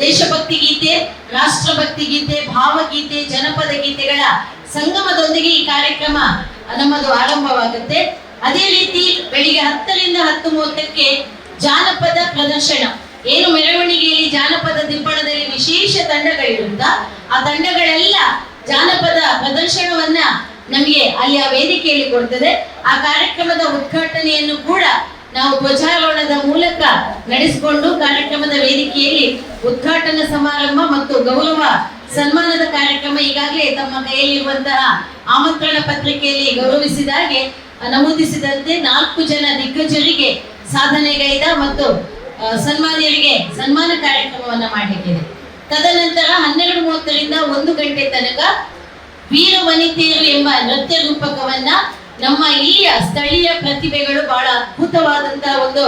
ದೇಶಭಕ್ತಿ ಗೀತೆ, ರಾಷ್ಟ್ರಭಕ್ತಿ ಗೀತೆ, ಭಾವಗೀತೆ, ಜನಪದ ಗೀತೆಗಳ ಸಂಗಮದೊಂದಿಗೆ ಈ ಕಾರ್ಯಕ್ರಮ ನಮ್ಮದು ಆರಂಭವಾಗುತ್ತೆ. ಅದೇ ರೀತಿ ಬೆಳಿಗ್ಗೆ 10ರಿಂದ 10:30ಕ್ಕೆ ಜಾನಪದ ಪ್ರದರ್ಶನ. ಏನು ಮೆರವಣಿಗೆಯಲ್ಲಿ ಜಾನಪದ ದಿಬ್ಬಣದಲ್ಲಿ ವಿಶೇಷ ತಂಡಗಳಿರುತ್ತ ಆ ತಂಡಗಳೆಲ್ಲ ಜಾನಪದ ಪ್ರದರ್ಶನವನ್ನ ನಮಗೆ ಅಲ್ಲಿ ಆ ವೇದಿಕೆಯಲ್ಲಿ ಕೊಡ್ತದೆ. ಆ ಕಾರ್ಯಕ್ರಮದ ಉದ್ಘಾಟನೆಯನ್ನು ಕೂಡ ನಾವು ಧ್ವಜಾರೋಹಣದ ಮೂಲಕ ನಡೆಸಿಕೊಂಡು ಕಾರ್ಯಕ್ರಮದ ವೇದಿಕೆಯಲ್ಲಿ ಉದ್ಘಾಟನಾ ಸಮಾರಂಭ ಮತ್ತು ಗೌರವ ಸನ್ಮಾನದ ಕಾರ್ಯಕ್ರಮ ಈಗಾಗಲೇ ತಮ್ಮ ಕೈಯಲ್ಲಿರುವಂತಹ ಆಮಂತ್ರಣ ಪತ್ರಿಕೆಯಲ್ಲಿ ಗೌರವಿಸಿದಾಗೆ ನಮೂದಿಸಿದಂತೆ 4 ಜನ ದಿಗ್ಗಜರಿಗೆ ಸಾಧನೆಗೈದ ಮತ್ತು ಸನ್ಮಾನ್ಯರಿಗೆ ಸನ್ಮಾನ ಕಾರ್ಯಕ್ರಮವನ್ನ ಮಾಡಲಿಕ್ಕಿದೆ. ತದನಂತರ 12:30ರಿಂದ 1 ಗಂಟೆ ತನಕ ವೀರ ವನಿತೆಯರು ಎಂಬ ನೃತ್ಯ ರೂಪಕವನ್ನ ನಮ್ಮ ಇಲ್ಲಿಯ ಸ್ಥಳೀಯ ಪ್ರತಿಭೆಗಳು ಬಹಳ ಅದ್ಭುತವಾದಂತಹ ಒಂದು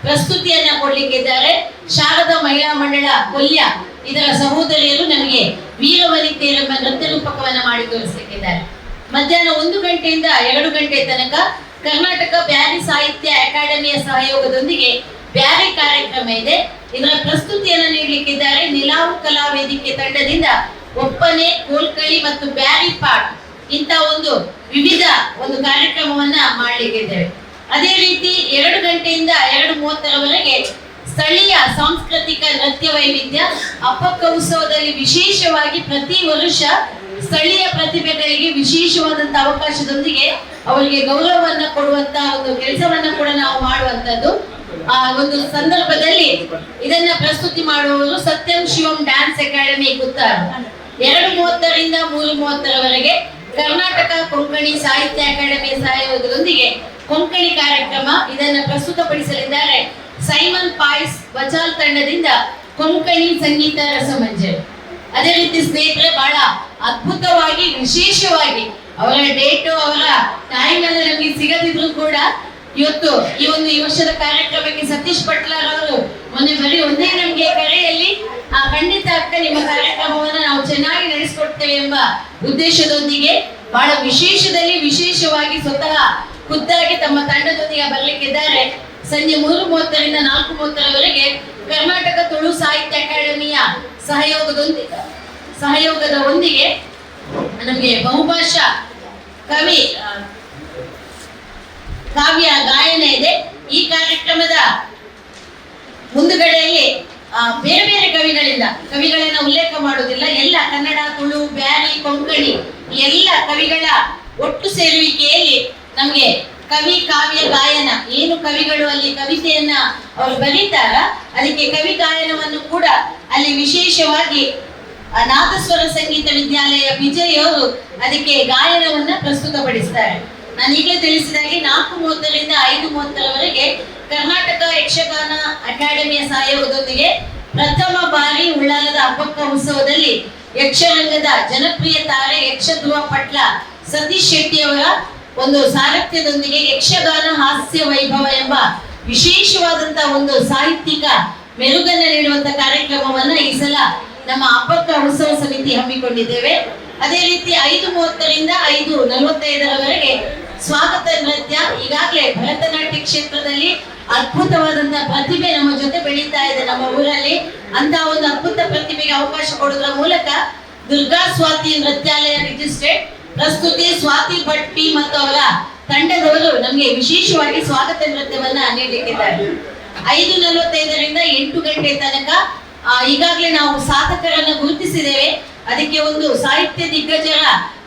ಪ್ರಸ್ತುತಿಯನ್ನ ಕೊಡ್ಲಿಕ್ಕಿದ್ದಾರೆ. ಶಾರದಾ ಮಹಿಳಾ ಮಂಡಳ ಕೊಲ್ಯ ಇದರ ಸಹೋದರಿಯರು ನಮಗೆ ವೀರ ವನಿತೆಯರು ಎಂಬ ನೃತ್ಯ ರೂಪಕವನ್ನ ಮಾಡಿ ತೋರಿಸಲಿಕ್ಕಿದ್ದಾರೆ. ಮಧ್ಯಾಹ್ನ 1 ಗಂಟೆಯಿಂದ 2 ಗಂಟೆ ತನಕ ಕರ್ನಾಟಕ ಬ್ಯಾರಿ ಸಾಹಿತ್ಯ ಅಕಾಡೆಮಿಯ ಸಹಯೋಗದೊಂದಿಗೆ ಬ್ಯಾರಿ ಕಾರ್ಯಕ್ರಮ ಇದೆ. ಇದರ ಪ್ರಸ್ತುತಿಯನ್ನು ನೀಡಲಿಕ್ಕಿದ್ದಾರೆ ನಿಲಾವು ಕಲಾ ವೇದಿಕೆ ತಂಡದಿಂದ ಒಪ್ಪನೆ, ಕೋಲ್ಕಳಿ ಮತ್ತು ಬ್ಯಾರಿ ಪಾಟ್ ಇಂತ ಒಂದು ವಿವಿಧ ಒಂದು ಕಾರ್ಯಕ್ರಮವನ್ನ ಮಾಡಲಿಕ್ಕಿದ್ದೇವೆ. ಅದೇ ರೀತಿ 2 ಗಂಟೆಯಿಂದ 2:30ರವರೆಗೆ ಸ್ಥಳೀಯ ಸಾಂಸ್ಕೃತಿಕ ನೃತ್ಯ ವೈವಿಧ್ಯ ಅಪ್ಪಕ್ಕ ಉತ್ಸವದಲ್ಲಿ ವಿಶೇಷವಾಗಿ ಪ್ರತಿ ವರ್ಷ ಸ್ಥಳೀಯ ಪ್ರತಿಭೆಗಳಿಗೆ ವಿಶೇಷವಾದಂತ ಅವಕಾಶದೊಂದಿಗೆ ಅವರಿಗೆ ಗೌರವವನ್ನ ಕೊಡುವಂತ ಒಂದು ಕೆಲಸವನ್ನ ಕೂಡ ನಾವು ಮಾಡುವಂತದ್ದು. ಆ ಒಂದು ಸಂದರ್ಭದಲ್ಲಿ ಇದನ್ನ ಪ್ರಸ್ತುತಿ ಮಾಡುವವರು ಸತ್ಯಂ ಶಿವಂ ಡ್ಯಾನ್ಸ್ ಅಕಾಡೆಮಿ ಪುತ್ತಾರ. 2:30ರಿಂದ 3:30ರವರೆಗೆ ಕರ್ನಾಟಕ ಕೊಂಕಣಿ ಸಾಹಿತ್ಯ ಅಕಾಡೆಮಿಯ ಸಹಯೋಗದೊಂದಿಗೆ ಕೊಂಕಣಿ ಕಾರ್ಯಕ್ರಮ ಇದನ್ನ ಪ್ರಸ್ತುತಪಡಿಸಲಿದ್ದಾರೆ ಸೈಮನ್ ಪಾಯ್ಸ್ ವಚಾಲ್ ತಂಡದಿಂದ ಕೊಂಕಣಿ ಸಂಗೀತ ರಸಮಂಜರಿ. ಅದೇ ರೀತಿ ಸ್ನೇಹಿತರೆ, ಬಹಳ ಅದ್ಭುತವಾಗಿ ವಿಶೇಷವಾಗಿ ಅವರ ಡೇಟು ಅವರ ಟೈಮ್ ಎಲ್ಲ ನಮಗೆ ಸಿಗದಿದ್ರು ಕೂಡ ಇವತ್ತು ಈ ವರ್ಷದ ಕಾರ್ಯಕ್ರಮಕ್ಕೆ ಸತೀಶ್ ಪಟ್ಲಾರ್ ಅವರು ಮೊನ್ನೆ ಬರೀ ಒಂದೇ ನಮ್ಗೆ ಕರೆಯಲ್ಲಿ ಖಂಡಿತ ಅಕ್ಕ ನಿಮ್ಮ ಕಾರ್ಯಕ್ರಮವನ್ನ ನಾವು ಚೆನ್ನಾಗಿ ನಡೆಸಿಕೊಡ್ತೇವೆ ಎಂಬ ಉದ್ದೇಶದೊಂದಿಗೆ ಬಹಳ ವಿಶೇಷವಾಗಿ ಸ್ವತಃ ಖುದ್ದಾಗಿ ತಮ್ಮ ತಂಡದೊಂದಿಗೆ ಬರ್ಲಿಕ್ಕಿದ್ದಾರೆ. ಸಂಜೆ 3:30ರಿಂದ 4:30ರವರೆಗೆ ಕರ್ನಾಟಕ ತುಳು ಸಾಹಿತ್ಯ ಅಕಾಡೆಮಿಯ ಸಹಯೋಗದ ಒಂದಿಗೆ ನಮಗೆ ಬಹುಭಾಷಾ ಕಾವ್ಯ ಗಾಯನ ಇದೆ. ಈ ಕಾರ್ಯಕ್ರಮದ ಮುಂದುಗಡೆಯಲ್ಲಿ ಬೇರೆ ಬೇರೆ ಕವಿಗಳನ್ನ ಉಲ್ಲೇಖ ಮಾಡುವುದಿಲ್ಲ, ಎಲ್ಲ ಕನ್ನಡ, ತುಳು, ಬ್ಯಾರಿ, ಕೊಂಕಣಿ ಎಲ್ಲ ಕವಿಗಳ ಒಟ್ಟು ಸೇರುವಿಕೆಯಲ್ಲಿ ನಮಗೆ ಕವಿ ಕಾವ್ಯ ಗಾಯನ, ಏನು ಕವಿಗಳು ಅಲ್ಲಿ ಕವಿತೆಯನ್ನ ಅವರು ಬರೀತಾರ ಅದಕ್ಕೆ ಕವಿ ಗಾಯನವನ್ನು ಕೂಡ ಅಲ್ಲಿ ವಿಶೇಷವಾಗಿ ನಾದಸ್ವರ ಸಂಗೀತ ವಿದ್ಯಾಲಯ ವಿಜಯ್ ಅವರು ಅದಕ್ಕೆ ಗಾಯನವನ್ನ ಪ್ರಸ್ತುತಪಡಿಸ್ತಾರೆ. ನಾನು ಈಗಲೇ ತಿಳಿಸಿದಾಗೆ 4:30ರಿಂದ 5:30ರವರೆಗೆ ಕರ್ನಾಟಕ ಯಕ್ಷಗಾನ ಅಕಾಡೆಮಿಯ ಸಹಯೋಗದೊಂದಿಗೆ ಪ್ರಥಮ ಬಾರಿ ಉಳ್ಳಾಲದ ಅಪ್ಪಕ್ಕ ಉತ್ಸವದಲ್ಲಿ ಯಕ್ಷರಂಗದ ಜನಪ್ರಿಯ ತಾರೆ ಯಕ್ಷಧ್ರುವ ಪಟ್ಲ ಸತೀಶ್ ಶೆಟ್ಟಿ ಅವರ ಒಂದು ಸಾರಥ್ಯದೊಂದಿಗೆ ಯಕ್ಷಗಾನ ಹಾಸ್ಯ ವೈಭವ ಎಂಬ ವಿಶೇಷವಾದಂತಹ ಒಂದು ಸಾಹಿತ್ಯಿಕ ಮೆರುಗನ್ನ ನೀಡುವಂತ ಕಾರ್ಯಕ್ರಮವನ್ನ ಈ ಸಲ ನಮ್ಮ ಅಪ್ಪಕ್ಕ ಉತ್ಸವ ಸಮಿತಿ ಹಮ್ಮಿಕೊಂಡಿದ್ದೇವೆ. ಅದೇ ರೀತಿ 5:30ರಿಂದ 5:45ರವರೆಗೆ ಸ್ವಾಗತ ನೃತ್ಯ. ಈಗಾಗಲೇ ಭರತನಾಟ್ಯ ಕ್ಷೇತ್ರದಲ್ಲಿ ಅದ್ಭುತವಾದಂತಹ ಪ್ರತಿಭೆ ನಮ್ಮ ಜೊತೆ ಬೆಳೀತಾ ಇದೆ ನಮ್ಮ ಊರಲ್ಲಿ. ಅಂತ ಒಂದು ಅದ್ಭುತ ಪ್ರತಿಭೆಗೆ ಅವಕಾಶ ಕೊಡುವುದರ ಮೂಲಕ ದುರ್ಗಾ ಸ್ವಾತಿ ನೃತ್ಯಾಲಯ ರಿಜಿಸ್ಟ್ರೇಡ್ ಪ್ರಸ್ತುತಿ ಸ್ವಾತಿ ಭಟ್ ಪಿ ಮತ್ತು ಅವರ ತಂಡದವರು ನಮಗೆ ವಿಶೇಷವಾಗಿ ಸ್ವಾಗತ ನೃತ್ಯವನ್ನ ನೀಡಲಿಕ್ಕಿದ್ದಾರೆ. 5:45ರಿಂದ 8 ಗಂಟೆ ತನಕ ಈಗಾಗಲೇ ನಾವು ಸಾಧಕರನ್ನ ಗುರುತಿಸಿದ್ದೇವೆ. ಅದಕ್ಕೆ ಒಂದು ಸಾಹಿತ್ಯ ದಿಗ್ಗಜರ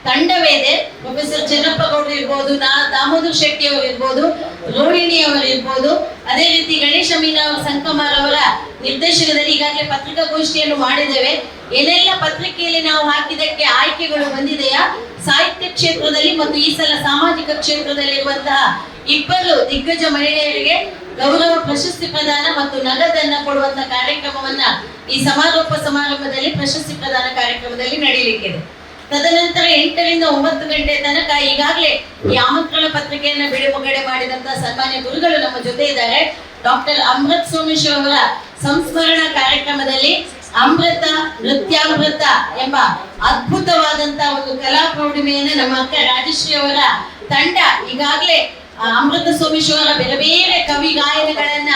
ತಂಡವೇ ಇದೆ. ಪ್ರೊಫೆಸರ್ ಚೆನ್ನಪ್ಪ ಗೌಡ್ರು ಇರ್ಬೋದು, ದಾಮೋದರ್ ಶೆಟ್ಟಿ ಅವರು ಇರ್ಬೋದು, ರೋಹಿಣಿ ಅವರು ಇರ್ಬೋದು, ಅದೇ ರೀತಿ ಗಣೇಶ ಮೀನಾ ಸಂಕಮಾರ್ ಅವರ ನಿರ್ದೇಶನದಲ್ಲಿ ಈಗಾಗಲೇ ಪತ್ರಿಕಾಗೋಷ್ಠಿಯನ್ನು ಮಾಡಿದ್ದೇವೆ. ಏನೆಲ್ಲ ಪತ್ರಿಕೆಯಲ್ಲಿ ನಾವು ಹಾಕಿದಕ್ಕೆ ಆಯ್ಕೆಗಳು ಬಂದಿದೆಯಾ, ಸಾಹಿತ್ಯ ಕ್ಷೇತ್ರದಲ್ಲಿ ಮತ್ತು ಈ ಸಲ ಸಾಮಾಜಿಕ ಕ್ಷೇತ್ರದಲ್ಲಿ ಇರುವಂತಹ 2 ದಿಗ್ಗಜ ಮಹಿಳೆಯರಿಗೆ ಗೌರವ ಪ್ರಶಸ್ತಿ ಪ್ರದಾನ ಮತ್ತು ನಗದನ್ನ ಕೊಡುವಂತ ಕಾರ್ಯಕ್ರಮವನ್ನ ಈ ಸಮಾರೋಪ ಸಮಾರಂಭದಲ್ಲಿ ಪ್ರಶಸ್ತಿ ಪ್ರದಾನ ಕಾರ್ಯಕ್ರಮದಲ್ಲಿ ನಡೆಯಲಿಕ್ಕಿದೆ. ತದನಂತರ 8ರಿಂದ 9 ಗಂಟೆ ತನಕ ಈಗಾಗಲೇ ಈ ಆಮಂತ್ರಣ ಪತ್ರಿಕೆಯನ್ನ ಬಿಡುಗಡೆ ಮಾಡಿದಂತಹ ಸನ್ಮಾನ್ಯ ಗುರುಗಳು ನಮ್ಮ ಜೊತೆ ಇದ್ದಾರೆ. ಡಾಕ್ಟರ್ ಅಮೃತ್ ಸೋಮೇಶ್ವರ್ ಅವರ ಸಂಸ್ಮರಣಾ ಕಾರ್ಯಕ್ರಮದಲ್ಲಿ ಅಮೃತ ನೃತ್ಯಾಮೃತ ಎಂಬ ಅದ್ಭುತವಾದಂತಹ ಒಂದು ಕಲಾ ಪ್ರೌಢಿಮೆಯನ್ನ ನಮ್ಮ ಅಕ್ಕ ರಾಜಶ್ರೀ ಅವರ ತಂಡ ಈಗಾಗಲೇ ಅಮೃತ ಸೋಮೇಶ್ವರ ಬೇರೆ ಬೇರೆ ಕವಿ ಗಾಯನಗಳನ್ನ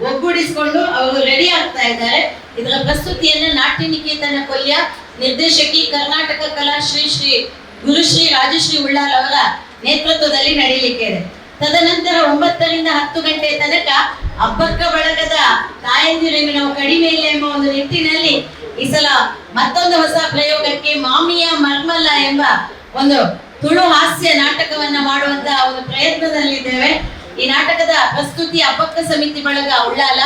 ಒಗ್ಗೂಡಿಸಿಕೊಂಡು ಅವರು ರೆಡಿ ಆಗ್ತಾ ಇದ್ದಾರೆ. ಇದರ ಪ್ರಸ್ತುತಿಯನ್ನ ನಾಟ್ಯ ನಿಕೇತನ ಕೊಲ್ಯ ನಿರ್ದೇಶಕಿ ಕರ್ನಾಟಕ ಕಲಾಶ್ರೀ ಶ್ರೀ ಗುರುಶ್ರೀ ರಾಜಶ್ರೀ ಉಳ್ಳಾಲ್ ಅವರ ನೇತೃತ್ವದಲ್ಲಿ ನಡೆಯಲಿಕ್ಕೆ ಇದೆ. ತದನಂತರ 9ರಿಂದ 10 ಗಂಟೆ ತನಕ ಅಬ್ಬಕ್ಕ ಬಳಗದ ತಾಯಂದಿರಿಗೆ ನಾವು ಕಡಿಮೆ ಇಲ್ಲ ಎಂಬ ಒಂದು ನಿಟ್ಟಿನಲ್ಲಿ ಈ ಸಲ ಮತ್ತೊಂದು ಹೊಸ ಪ್ರಯೋಗಕ್ಕೆ ಮಾಮಿಯ ಮರ್ಮಲ್ಲ ಎಂಬ ಒಂದು ತುಳು ಹಾಸ್ಯ ನಾಟಕವನ್ನ ಮಾಡುವಂತಹ ಒಂದು ಪ್ರಯತ್ನದಲ್ಲಿದ್ದೇವೆ. ಈ ನಾಟಕದ ಪ್ರಸ್ತುತಿ ಅಪ್ಪಕ್ಕ ಸಮಿತಿ ಬಳಗ ಉಳ್ಳಾಲ,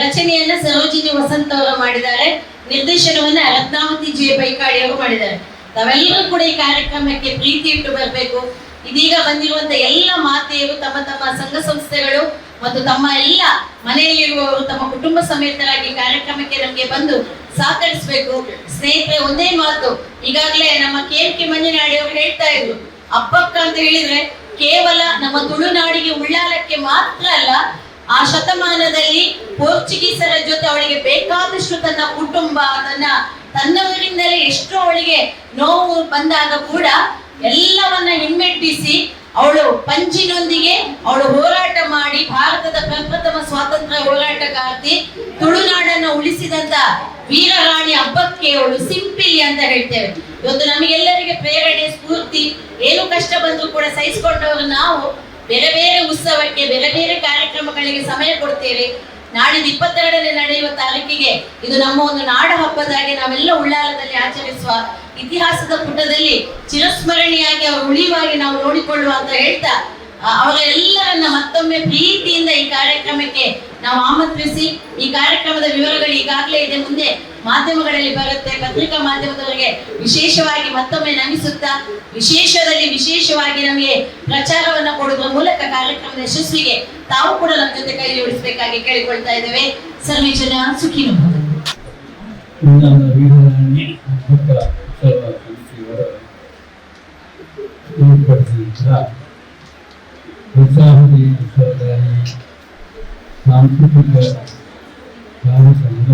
ರಚನೆಯನ್ನ ಸರೋಜಿನಿ ವಸಂತ್ ಅವರು ಮಾಡಿದ್ದಾರೆ, ನಿರ್ದೇಶನವನ್ನ ರತ್ನಾವತಿ ಜೆ ಬೈಕಾಡಿ ಅವರು ಮಾಡಿದ್ದಾರೆ. ತಾವೆಲ್ಲರೂ ಕೂಡ ಈ ಕಾರ್ಯಕ್ರಮಕ್ಕೆ ಪ್ರೀತಿ ಇಟ್ಟು ಬರಬೇಕು. ಇದೀಗ ಬಂದಿರುವಂತ ಎಲ್ಲ ಮಾತೆಯರು ತಮ್ಮ ತಮ್ಮ ಸಂಘ ಸಂಸ್ಥೆಗಳು ಮತ್ತು ತಮ್ಮ ಎಲ್ಲ ಮನೆಯಲ್ಲಿರುವವರು ತಮ್ಮ ಕುಟುಂಬ ಸಮೇತರಾಗಿ ಕಾರ್ಯಕ್ರಮಕ್ಕೆ ನಮಗೆ ಬಂದು ಸಹಕರಿಸಬೇಕು. ಸ್ನೇಹಿತರೆ, ಒಂದೇ ಮಾತು, ಈಗಾಗಲೇ ನಮ್ಮ KK ಮಂಜನಾಡಿ ಅವರು ಹೇಳ್ತಾ ಇದ್ರು, ಅಪ್ಪಕ್ಕ ಅಂತ ಹೇಳಿದ್ರೆ ಕೇವಲ ನಮ್ಮ ತುಳುನಾಡಿಗೆ ಉಳ್ಳಾಲಕ್ಕೆ ಮಾತ್ರ ಅಲ್ಲ, ಆ ಶತಮಾನದಲ್ಲಿ ಪೋರ್ಚುಗೀಸರ ಜೊತೆ ಅವಳಿಗೆ ಬೇಕಾದಷ್ಟು ತನ್ನ ಕುಟುಂಬ ತನ್ನವರಿಂದಲೇ ಎಷ್ಟು ಅವಳಿಗೆ ನೋವು ಬಂದಾಗ ಕೂಡ ಎಲ್ಲವನ್ನ ಹಿಮ್ಮೆಟ್ಟಿಸಿ ಅವಳು ಪಂಚಿನೊಂದಿಗೆ ಅವಳು ಹೋರಾಟ ಮಾಡಿ ಭಾರತದ ಪ್ರಪ್ರಥಮ ಸ್ವಾತಂತ್ರ್ಯ ಹೋರಾಟಗಾರ್ತಿ, ತುಳುನಾಡನ್ನು ಉಳಿಸಿದಂತ ವೀರರಾಣಿ ಅಬ್ಬಕ್ಕೆ ಅವಳು ಸಿಂಪಿಲಿ ಅಂತ ಹೇಳ್ತೇವೆ. ಇವತ್ತು ನಮಗೆಲ್ಲರಿಗೆ ಪ್ರೇರಣೆ, ಸ್ಫೂರ್ತಿ. ಏನು ಕಷ್ಟ ಬಂದ್ರು ಕೂಡ ಸಹಿಸಿಕೊಂಡವರು ನಾವು ಬೇರೆ ಬೇರೆ ಉತ್ಸವಕ್ಕೆ, ಬೇರೆ ಬೇರೆ ಕಾರ್ಯಕ್ರಮಗಳಿಗೆ ಸಮಯ ಕೊಡ್ತೇವೆ. ನಾಡಿದ್ದು 22ನೇ ನಡೆಯುವ ತಾರೀಕಿಗೆ ಇದು ನಮ್ಮ ಒಂದು ನಾಡ ಹಬ್ಬದಾಗಿ ನಾವೆಲ್ಲ ಉಳ್ಳಾಲದಲ್ಲಿ ಆಚರಿಸುವ, ಇತಿಹಾಸದ ಪುಟದಲ್ಲಿ ಚಿರಸ್ಮರಣೀಯಾಗಿ ಅವರು ಉಳಿಯುವಾಗಿ ನಾವು ನೋಡಿಕೊಳ್ಳುವ ಅಂತ ಹೇಳ್ತಾ, ಅವರೆಲ್ಲರನ್ನ ಮತ್ತೊಮ್ಮೆ ಪ್ರೀತಿಯಿಂದ ಈ ಕಾರ್ಯಕ್ರಮಕ್ಕೆ ನಾವು ಆಮಂತ್ರಿಸಿ, ಈ ಕಾರ್ಯಕ್ರಮದ ವಿವರಗಳು ಈಗಾಗಲೇ ಇದೆ, ಮುಂದೆ ಮಾಧ್ಯಮಗಳಲ್ಲಿ ಬರುತ್ತೆ, ಪತ್ರಿಕಾ ಮಾಧ್ಯಮದವರಿಗೆ ವಿಶೇಷವಾಗಿ ಮತ್ತೊಮ್ಮೆ ನಮಿಸುತ್ತಾ, ವಿಶೇಷವಾಗಿ ನಮಗೆ ಪ್ರಚಾರವನ್ನ ಕೊಡುವ ಮೂಲಕ ಕಾರ್ಯಕ್ರಮದ ಯಶಸ್ವಿಗೆ ತಾವು ಕೂಡ ನಮ್ಮ ಜೊತೆ ಕೈ ಜೋಡಿಸಬೇಕಾಗಿ ಕೇಳಿಕೊಳ್ತಾ ಇದ್ದೇವೆ. ಸರ್ವೇ ಜನ ಸುಖಿನೋ ಉತ್ಸಾಹಿ ಉತ್ಸವದಲ್ಲಿ ಸಾಂಸ್ಕೃತಿಕ ಕಾರ್ಯಕ್ರಮದ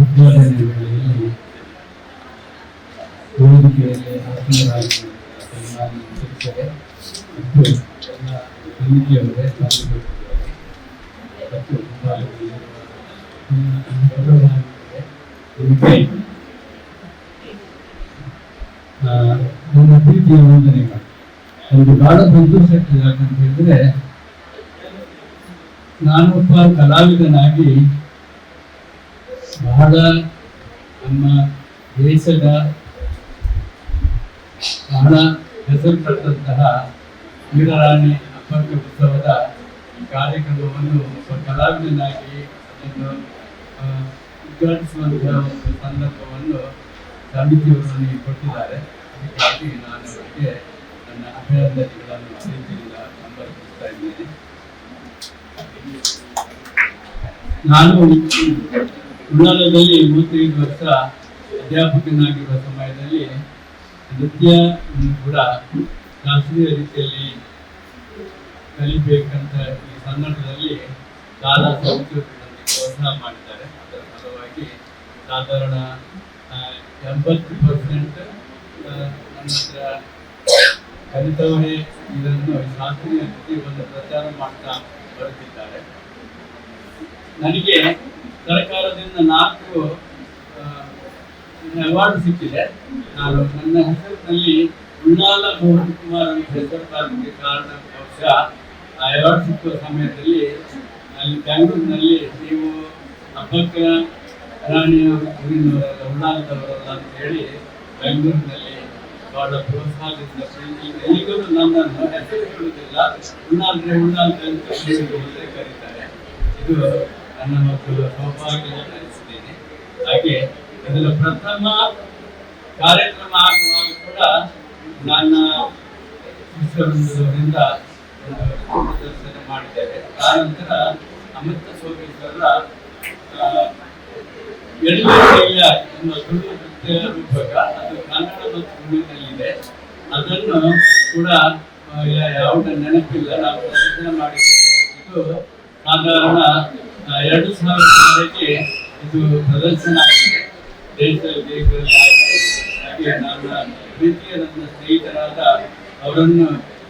ಉದ್ಘಾಟನೆ ವೇಳೆಯಲ್ಲಿ ವೇದಿಕೆಯಲ್ಲಿ ಆಸೀನರಾಗಿ ಸನ್ಮಾನ್ಯ ಶಿಕ್ಷಕರೇ ಮತ್ತು ಎಲ್ಲ ಸಮಿತಿಯವರೇ ಮತ್ತು ನನ್ನ ಪ್ರೀತಿಯ ವಂದನೆಗಳು. ನನಗೆ ಬಹಳ ಸಂತೋಷ ಆಗ್ತದೆ. ಯಾಕಂತ ಹೇಳಿದ್ರೆ, ನಾನೊಬ್ಬ ಕಲಾವಿದನಾಗಿ ಬಹಳ ನಮ್ಮ ದೇಶದ ಬಹಳ ಹೆಸರುಪಟ್ಟಂತಹ ವೀರರಾಣಿ ಅಬ್ಬಕ್ಕ ಉತ್ಸವದ ಕಾರ್ಯಕ್ರಮವನ್ನು ಒಬ್ಬ ಕಲಾವಿದನಾಗಿ ಅದನ್ನು ಉದ್ಘಾಟಿಸುವಂತಹ ಒಂದು ಸಂದರ್ಭವನ್ನು ಸಮಿತಿಯವರು ನನಗೆ ಕೊಟ್ಟಿದ್ದಾರೆ. ಅದಕ್ಕಾಗಿ ನಾನು ಅವರಿಗೆ ನನ್ನ ಅಭಿನಂದನೆಗಳನ್ನು ಪ್ರೀತಿಯಿಂದ ಸಂಪರ್ಕಿಸ್ತಾ ಇದ್ದೇನೆ. ನಾನು ಉಳ್ಳಾಲದಲ್ಲಿ 35 ವರ್ಷ ಅಧ್ಯಾಪಕನಾಗಿರುವ ಸಮಯದಲ್ಲಿ ನೃತ್ಯ ಕೂಡ ಶಾಸ್ತ್ರೀಯ ರೀತಿಯಲ್ಲಿ ಕಲಿಬೇಕಂತ ಈ ಸಂದರ್ಭದಲ್ಲಿ ದಾದಾ ಸಂಸ್ಕೃತಿ ಪ್ರೋತ್ಸಾಹ ಮಾಡಿದ್ದಾರೆ. ಅದರ ಫಲವಾಗಿ ಸಾಧಾರಣ 80% ನನ್ನ ಹತ್ರ ಕಲಿತವರೇ ಇದನ್ನು ಶಾಸ್ತ್ರೀಯ ನೃತ್ಯವನ್ನು ಪ್ರಚಾರ ಮಾಡ್ತಾ ಬರುತ್ತಿದ್ದಾರೆ. ನನಗೆ ಸರ್ಕಾರದಿಂದ 4 ಅವಾರ್ಡ್ ಸಿಕ್ಕಿದೆ. ನಾನು ನನ್ನ ಹೆಸರಿನಲ್ಲಿ ಉಳ್ಳಾಲ ಮೋಹನ್ ಕುಮಾರ್ ಅಂತ ಹೆಸರು ತರಲಿಕ್ಕೆ ಕಾರಣ ಬಹುಶಃ ಆ ಅವಾರ್ಡ್ ಸಿಕ್ಕುವ ಸಮಯದಲ್ಲಿ ಅಲ್ಲಿ ಬೆಂಗಳೂರಿನಲ್ಲಿ ನೀವು ಅಬ್ಬಕ್ಕ ರಾಣಿಯವರು ಊರಿನವರೆಲ್ಲ ಉಳ್ಳಾಲದವರಲ್ಲ ಅಂತ ಹೇಳಿ ಬೆಂಗಳೂರಿನಲ್ಲಿ ಬಹಳ ಪ್ರೋತ್ಸಾಹದಿಂದ ಎಲ್ಲಿಗೂ ನನ್ನನ್ನು ಹೆಸರು ಹೇಳುವುದಿಲ್ಲ, ಉಳ್ಳಾಲ್ರೆ ಅಂತ ಕರೀತಾರೆ. ಇದು ನನ್ನ ಒಂದು ಸೌಭಾಗ್ಯ ಅನಿಸಿದ್ದೇನೆ. ಹಾಗೆ ಇದರ ಪ್ರಥಮ ಕಾರ್ಯಕ್ರಮ ಆಗುವಾಗ ಕೂಡ ನನ್ನ ಶಿಷ್ಯವೃಂದದಿಂದ ಒಂದು ಪ್ರದರ್ಶನ ಮಾಡಿದ್ದೇವೆ. ಆನಂತರ ಅಮೃತ ಸೋಮೇಶ್ವರ ಎಳ್ಳೆಯ ಎಂಬ ತುಳು ನೃತ್ಯ ರೂಪಕ, ಅದು ಕನ್ನಡ ಮತ್ತು ತುಳುವಿನಲ್ಲಿದೆ. ಅದನ್ನು ಕೂಡ ಯಾವುದ ನೆನಪಿಲ್ಲ, ನಾವು ಪ್ರದರ್ಶನ ಮಾಡಿದ್ದೇವೆ. ಇದು ಸಾಧಾರಣ 2000 ಇದು ಪ್ರದರ್ಶನ ಆಗಿದೆ, ದೇಶದಲ್ಲಿ ಆಗಿದೆ. ಹಾಗೆ ನನ್ನ ಪ್ರೀತಿಯ ನನ್ನ ಸ್ನೇಹಿತರಾದ ಅವರನ್ನು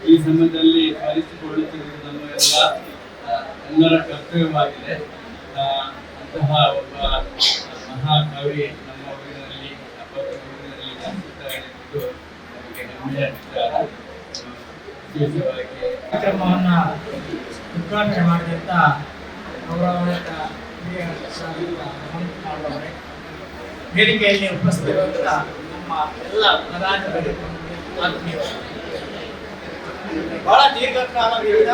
ಈ ಸಮಯದಲ್ಲಿ ಸ್ಮರಿಸಿಕೊಳ್ಳುತ್ತಿರುವುದು ಎಲ್ಲರ ಕರ್ತವ್ಯವಾಗಿದೆ. ಅಂತಹ ಒಬ್ಬ ಮಹಾಕವಿ ನಮ್ಮ ಊರಿನಲ್ಲಿ ಊರಿನಲ್ಲಿ ಜನಿಸುತ್ತಾರೆ ಎಂಬುದು ನಮಗೆ ಹೆಮ್ಮೆಯ ವಿಚಾರ. ವಿಶೇಷವಾಗಿ ಕಾರ್ಯಕ್ರಮವನ್ನು ಉದ್ಘಾಟನೆ ಮಾಡಿದಂಥ ಗೌರವಾನ್ವಿತ ವೇದಿಕೆಯಲ್ಲಿ ಉಪಸ್ಥಿತರಿರುವಂತಹ ನಮ್ಮ ಎಲ್ಲ ಪ್ರಧಾನಿಗಳು ಆತ್ಮೀಯರು, ಬಹಳ ದೀರ್ಘಕಾಲದಿಂದ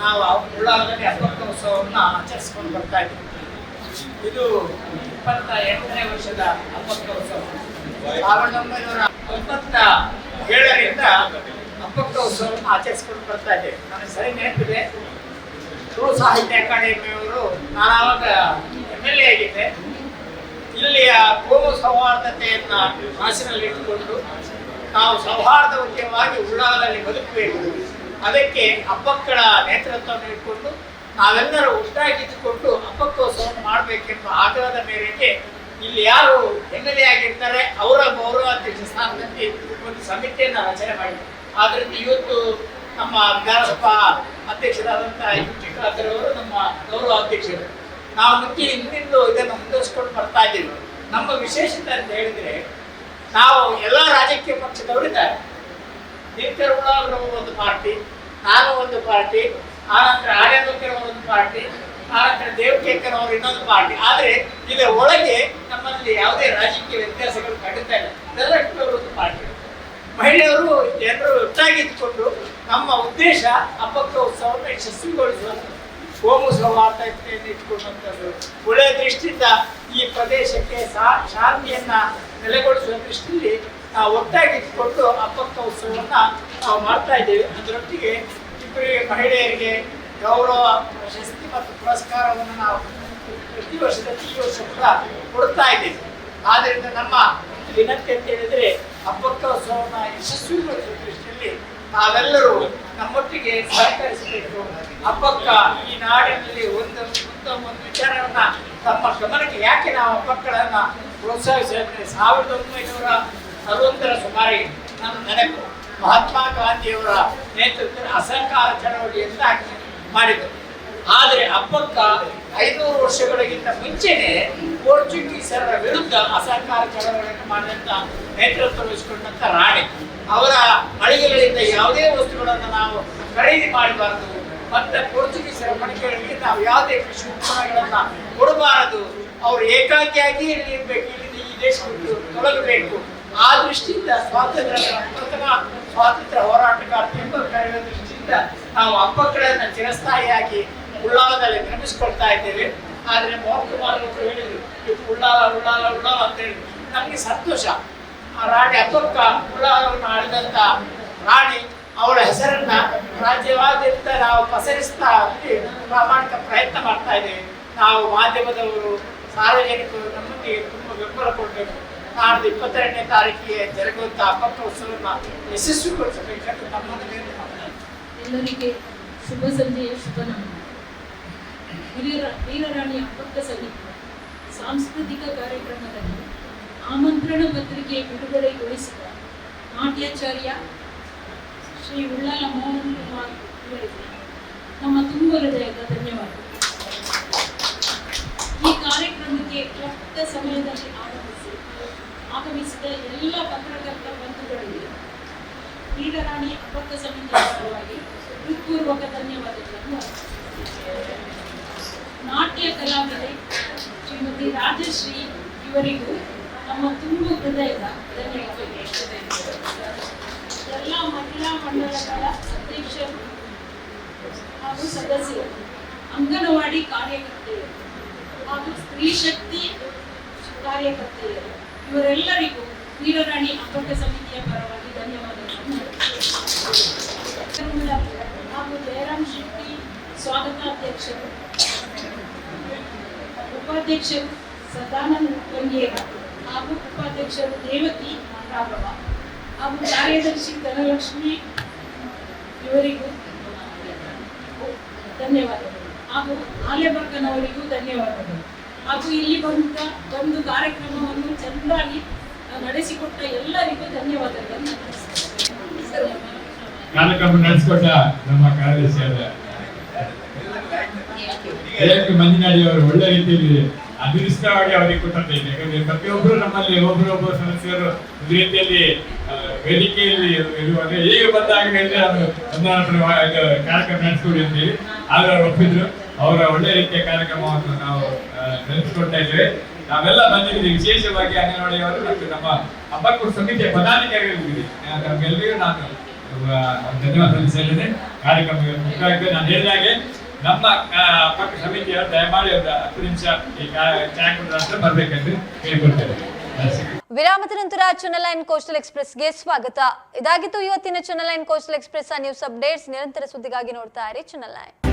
ನಾವು ಉಳ್ಳಾಲದಲ್ಲಿ ಹಬ್ಬಕ್ಕೋತ್ಸವವನ್ನು ಆಚರಿಸಿಕೊಂಡು ಬರ್ತಾ ಇದ್ದೀವಿ. ಇದು 28ನೇ ವರ್ಷದ ಹಬ್ಬಕ್ಕೋತ್ಸವ. 1997ರಿಂದ ಹಬ್ಬಕ್ಕೋತ್ಸವವನ್ನು ಆಚರಿಸಿಕೊಂಡು ಬರ್ತಾ ಇದ್ದೇವೆ. ನನಗೆ ಸರಿ ನೆನಪಿದೆ, ತುಳು ಸಾಹಿತ್ಯ ಅಕಾಡೆಮಿಯವರು, ನಾನು ಆವಾಗ MLA ಆಗಿದ್ದೆ. ಇಲ್ಲಿಯ ಕೋಮು ಸೌಹಾರ್ದತೆಯನ್ನ ಮನಸ್ಸಿನಲ್ಲಿಟ್ಟುಕೊಂಡು ನಾವು ಸೌಹಾರ್ದಯುತವಾಗಿ ಉಳ್ಳಾಲದಲ್ಲಿ ಬದುಕಬೇಕು, ಅದಕ್ಕೆ ಹಬ್ಬಗಳ ನೇತೃತ್ವವನ್ನು ಇಟ್ಕೊಂಡು ನಾವೆಲ್ಲರೂ ಒಟ್ಟಾಗಿದ್ದುಕೊಂಡು ಹಬ್ಬಕ್ಕೋತ್ಸವವನ್ನು ಮಾಡಬೇಕೆಂಬ ಆಗ್ರಹದ ಮೇರೆಗೆ ಇಲ್ಲಿ ಯಾರು MLA ಆಗಿರ್ತಾರೆ ಅವರ ಗೌರವಾಧ್ಯಕ್ಷ ಸ್ಥಾನದಲ್ಲಿ ಒಂದು ಸಮಿತಿಯನ್ನು ರಚನೆ ಮಾಡಿದ್ದಾರೆ. ಆದ್ದರಿಂದ ಇವತ್ತು ನಮ್ಮ ವಿಧಾನಸಭಾ ಅಧ್ಯಕ್ಷರಾದಂತಹ ಅವರು ನಮ್ಮ ಗೌರವಾಧ್ಯಕ್ಷರು. ನಾವು ಹಿಂದಿಂದು ಇದನ್ನು ಮುಂದುವರಿಸಿಕೊಂಡು ಬರ್ತಾ ಇದ್ದೀವಿ. ನಮ್ಮ ವಿಶೇಷತೆ ಅಂತ ಹೇಳಿದ್ರೆ, ನಾವು ಎಲ್ಲ ರಾಜಕೀಯ ಪಕ್ಷದವರಿದ್ದಾರೆ. ಒಂದು ಪಾರ್ಟಿ, ನಾನು ಒಂದು ಪಾರ್ಟಿ, ಆನಂತರ ಆರ್ಯನವರು ಒಂದು ಪಾರ್ಟಿ, ಆನಂತರ ದೇವಕೇಕರವರು ಇನ್ನೊಂದು ಪಾರ್ಟಿ. ಆದರೆ ಇದರ ಒಳಗೆ ನಮ್ಮಲ್ಲಿ ಯಾವುದೇ ರಾಜಕೀಯ ವ್ಯತ್ಯಾಸಗಳು ಖಂಡಿತ ಇಲ್ಲ. ಎಲ್ಲರೂ ಒಂದು ಪಾರ್ಟಿ. ಮಹಿಳೆಯರು ಜನರು ಒಟ್ಟಾಗಿದ್ದುಕೊಂಡು ನಮ್ಮ ಉದ್ದೇಶ ಹಬ್ಬಕ್ಕೋತ್ಸವವನ್ನು ಯಶಸ್ವಿಗೊಳಿಸುವಂಥದ್ದು, ಕೋಮು ಸೌಹಾರ್ದತೆಯನ್ನು ಇಟ್ಕೊಂಡಂಥದ್ದು, ಒಳ್ಳೆಯ ದೃಷ್ಟಿಯಿಂದ ಈ ಪ್ರದೇಶಕ್ಕೆ ಶಾಂತಿಯನ್ನ ನೆಲೆಗೊಳಿಸುವ ದೃಷ್ಟಿಯಲ್ಲಿ ನಾವು ಒಟ್ಟಾಗಿಟ್ಕೊಂಡು ಹಬ್ಬಕ್ಕೋತ್ಸವವನ್ನು ನಾವು ಮಾಡ್ತಾ ಇದ್ದೇವೆ. ಅದರೊಟ್ಟಿಗೆ ಇಬ್ಬರಿಗೆ ಮಹಿಳೆಯರಿಗೆ ಗೌರವ ಪ್ರಶಸ್ತಿ ಮತ್ತು ಪುರಸ್ಕಾರವನ್ನು ನಾವು ಪ್ರತಿ ವರ್ಷದಲ್ಲಿ ಈ ವರ್ಷ ಕೂಡ ಕೊಡ್ತಾ ಇದ್ದೇವೆ. ಆದ್ದರಿಂದ ನಮ್ಮ ವಿನಂತಿ ಅಂತ ಹೇಳಿದ್ರೆ, ಹಬ್ಬಕ್ಕೋತ್ಸವವನ್ನು ಯಶಸ್ವಿಗೊಳಿಸುವ ದೃಷ್ಟಿಯಲ್ಲಿ ನಾವೆಲ್ಲರೂ ನಮ್ಮೊಟ್ಟಿಗೆ ಸಹಕರಿಸಬೇಕು. ಹಬ್ಬಕ್ಕ ಈ ನಾಡಿನಲ್ಲಿ ಒಂದು ವಿಚಾರವನ್ನ ನಮ್ಮ ಗಮನಕ್ಕೆ ಯಾಕೆ ನಾವು ಹಬ್ಬಗಳನ್ನ ಪ್ರೋತ್ಸಾಹಿಸಿದ್ರೆ, 1940ರ ಸುಮಾರಿಗೆ ನನ್ನ ನೆನಪು ಮಹಾತ್ಮ ಗಾಂಧಿಯವರ ನೇತೃತ್ವದಲ್ಲಿ ಅಸಹಕಾರ ಚಳವಳಿ ಅಂತ ಮಾಡಿದರು. ಆದರೆ ಹಬ್ಬಕ್ಕ 500 ವರ್ಷಗಳಿಗಿಂತ ಮುಂಚೆನೆ ಪೋರ್ಚುಗೀಸರ ವಿರುದ್ಧ ಅಸಹಕಾರ ಚಳವಳಿಯನ್ನು ಮಾಡಿದಂತ ನೇತೃತ್ವ ವಹಿಸಿಕೊಂಡಂತ ರಾಣಿ ಅವರ ಮಳಿಗೆಗಳಿಂದ ಯಾವುದೇ ವಸ್ತುಗಳನ್ನು ನಾವು ಖರೀದಿ ಮಾಡಬಾರದು, ಮತ್ತೆ ಪೋರ್ಚುಗೀಸರ ಮಳಿಗೆಗಳಿಗೆ ನಾವು ಯಾವುದೇ ಕೃಷಿ ಉತ್ಪನ್ನಗಳನ್ನ ಕೊಡಬಾರದು, ಅವರು ಏಕಾಂಗಿಯಾಗಿ ಇರಬೇಕು, ಇಲ್ಲಿಂದ ಈ ದೇಶಕ್ಕೆ ತೊಲಗಬೇಕು. ಆ ದೃಷ್ಟಿಯಿಂದ ಪ್ರಥಮ ಸ್ವಾತಂತ್ರ್ಯ ಹೋರಾಟಗಾರ್ತಿ ಎಂಬ ಕರೆಯುವ ದೃಷ್ಟಿಯಿಂದ ನಾವು ಹಬ್ಬಗಳನ್ನು ಚಿರಸ್ಥಾಯಿಯಾಗಿ ಉಳ್ಳಾಲದಲ್ಲಿ ನಿರ್ಮಿಸಿಕೊಳ್ತಾ ಇದ್ದೇವೆ. ಆದರೆ ಮೋಹನ್ ಕುಮಾರ್ ಅವರು ಹೇಳಿದ್ರು, ಉಳ್ಳಾಲ ಉಳ್ಳಾಲ ಉಳ್ಳಾಲ ಅಂತ ಹೇಳಿ. ನಮಗೆ ಸಂತೋಷ. ಆ ರಾಣಿ ಹಬ್ಬಕ್ಕ ಉಳ್ಳಾಲವನ್ನು ಆಳಿದಂತ ರಾಣಿ ಅವಳ ಹೆಸರನ್ನ ರಾಜ್ಯವಾದ್ಯಂತ ನಾವು ಪಸರಿಸ್ತಾ ಪ್ರಾಮಾಣಿಕ ಪ್ರಯತ್ನ ಮಾಡ್ತಾ ಇದ್ದೇವೆ. ನಾವು ಮಾಧ್ಯಮದವರು, ಸಾರ್ವಜನಿಕರು ನಮ್ಮೊಂದಿಗೆ ತುಂಬ ಬೆಂಬಲ ಕೊಡಬೇಕು. ನಾಡ್ದು 22ನೇ ತಾರೀಕಿಗೆ ಜರುಗುವಂತ ಹಬ್ಬಕ್ಕೋತ್ಸವವನ್ನು ಯಶಸ್ವಿಗೊಳಿಸಬೇಕಂತ ನಮ್ಮನ್ನು ಎಲ್ಲರಿಗೆ ಶುಭ ಸಂಜೆಯ ಶುಭ ನಮನ. ವೀರರಾಣಿ ಹಬ್ಬಕ್ಕ ಸಮಿತಿ ಸಾಂಸ್ಕೃತಿಕ ಕಾರ್ಯಕ್ರಮದಲ್ಲಿ ಆಮಂತ್ರಣ ಪತ್ರಿಕೆ ಬಿಡುಗಡೆಗೊಳಿಸಿದ ನಾಟ್ಯಾಚಾರ್ಯ ಶ್ರೀ ಉಳ್ಳಾಲ ಮೋಹನ್ ಕುಮಾರ್ ಇವರಿಗೆ ನಮ್ಮ ತುಂಬ ಹೃದಯದ ಧನ್ಯವಾದ. ಈ ಕಾರ್ಯಕ್ರಮಕ್ಕೆ ಕೆಟ್ಟ ಸಮಯದಲ್ಲಿ ಆಗಮಿಸಿದ ಎಲ್ಲ ಪತ್ರಕರ್ತ ಬಂಧುಗಳಿಗೆ ವೀರರಾಣಿ ಹಬ್ಬಕ್ಕ ಸಮಿತಿಯ ಪರವಾಗಿ ಹೃತ್ಪೂರ್ವಕ ಧನ್ಯವಾದಗಳನ್ನು. ನಾಟ್ಯ ಕಲಾವಿದೆ ಶ್ರೀಮತಿ ರಾಜಶ್ರೀ ಇವರಿಗೂ ನಮ್ಮ ತುಂಬ ಹೃದಯದ ಧನ್ಯವಾದಗಳು. ಎಲ್ಲ ಮಹಿಳಾ ಮಂಡಳಗಳ ಅಧ್ಯಕ್ಷರು ಹಾಗೂ ಸದಸ್ಯರು, ಅಂಗನವಾಡಿ ಕಾರ್ಯಕರ್ತೆಯರು ಹಾಗೂ ಸ್ತ್ರೀ ಶಕ್ತಿ ಕಾರ್ಯಕರ್ತೆಯರು ಇವರೆಲ್ಲರಿಗೂ ವೀರರಾಣಿ ಹಬ್ಬಕ್ಕ ಸಮಿತಿಯ ಪರವಾಗಿ ಧನ್ಯವಾದಗಳನ್ನು. ಹಾಗೂ ಜಯರಾಮ್ ಶೆಟ್ಟಿ ಸ್ವಾಗತಾಧ್ಯಕ್ಷರು, ಉಪಾಧ್ಯಕ್ಷರು ಸದಾನಂದ ಗಂಗೇರ ಹಾಗೂ ಉಪಾಧ್ಯಕ್ಷರು ದೇವಕಿ ರಾಘವ ಹಾಗೂ ಕಾರ್ಯದರ್ಶಿ ಧನಲಕ್ಷ್ಮಿ ಇವರಿಗೂ ಧನ್ಯವಾದಗಳು. ಹಾಗೂ ಆಲೆಬಕ್ಕನವರಿಗೂ ಧನ್ಯವಾದಗಳು. ಹಾಗೂ ಇಲ್ಲಿ ಬಂದು ಕಾರ್ಯಕ್ರಮವನ್ನು ಚೆನ್ನಾಗಿ ನಡೆಸಿಕೊಟ್ಟ ಎಲ್ಲರಿಗೂ ಧನ್ಯವಾದಗಳನ್ನು. ಕಾರ್ಯಕ್ರಮ ನಡೆಸಿಕೊಟ್ಟ ನಮ್ಮ ಕಾರ್ಯದರ್ಶಿಯಾದ ಮಂಜುನಾಡಿ ಅವರು ಒಳ್ಳೆ ರೀತಿಯಲ್ಲಿ ಅದೃಷ್ಟವಾಗಿ ಅವರಿಗೆ ಕೊಟ್ಟಿದ್ದೇನೆ. ಯಾಕಂದ್ರೆ ಪ್ರತಿಯೊಬ್ಬರು ನಮ್ಮಲ್ಲಿ ಒಬ್ಬರೊಬ್ಬರು ಸದಸ್ಯರು ಒಂದು ರೀತಿಯಲ್ಲಿ ವೇದಿಕೆಯಲ್ಲಿ ಇರುವಾಗ ಈಗ ಬಂದಾಗ ಕಾರ್ಯಕ್ರಮ ನಡೆಸಿಕೊಡಿ ಅಂತೇಳಿ ಆದ್ರೆ ಅವರು ಒಪ್ಪಿದ್ರು. ಅವರ ಒಳ್ಳೆ ರೀತಿಯ ಕಾರ್ಯಕ್ರಮವನ್ನು ನಾವು ನಡೆಸಿಕೊಡ್ತಾ ಇದ್ದೇವೆ. ನಾವೆಲ್ಲ ಬಂದಿದ್ದೀವಿ, ವಿಶೇಷವಾಗಿ ಅಂಗನವಾಡಿಯವರು ಮತ್ತು ನಮ್ಮ ಹಬ್ಬಕ್ಕೂ ಸಮಿತಿಯ ಪದಾಧಿಕಾರಿಗಳಿದ್ದೀವಿ. ನಮ್ಗೆಲ್ಲರಿಗೂ ನಾನು ಧನ್ಯವಾದ ಸಲ್ಲಿಸಿದ್ದೇನೆ. ಕಾರ್ಯಕ್ರಮ ಮುಖ್ಯವಾಗಿದೆ. ನಾನು ಹೇಳಿದಾಗೆ ನಮ್ಮ ಪಕ್ಕ ಸಮಿತಿಯವರು ದಯಮಾಡಿ ಒಂದು 10 ನಿಮಿಷ ಈ ಚಾಯ್ ಕುಡಿದ ನಂತರ ಬರಬೇಕೆಂದು ಕೇಳಿಕೊಳ್ತೇವೆ. ವಿರಾಮದ ನಂತರ ಚಾನೆಲ್ 9 ಕೋಸ್ಟಲ್ ಎಕ್ಸ್‌ಪ್ರೆಸ್ಗೆ ಸ್ವಾಗತ. ಇದಾಗಿತ್ತು ಇವತ್ತಿನ channel 9 coastal express news updates. ನಿರಂತರ ಸುದ್ದಿಗಾಗಿ ನೋಡ್ತಾ ಇರಿ ಚಾನೆಲ್ 9.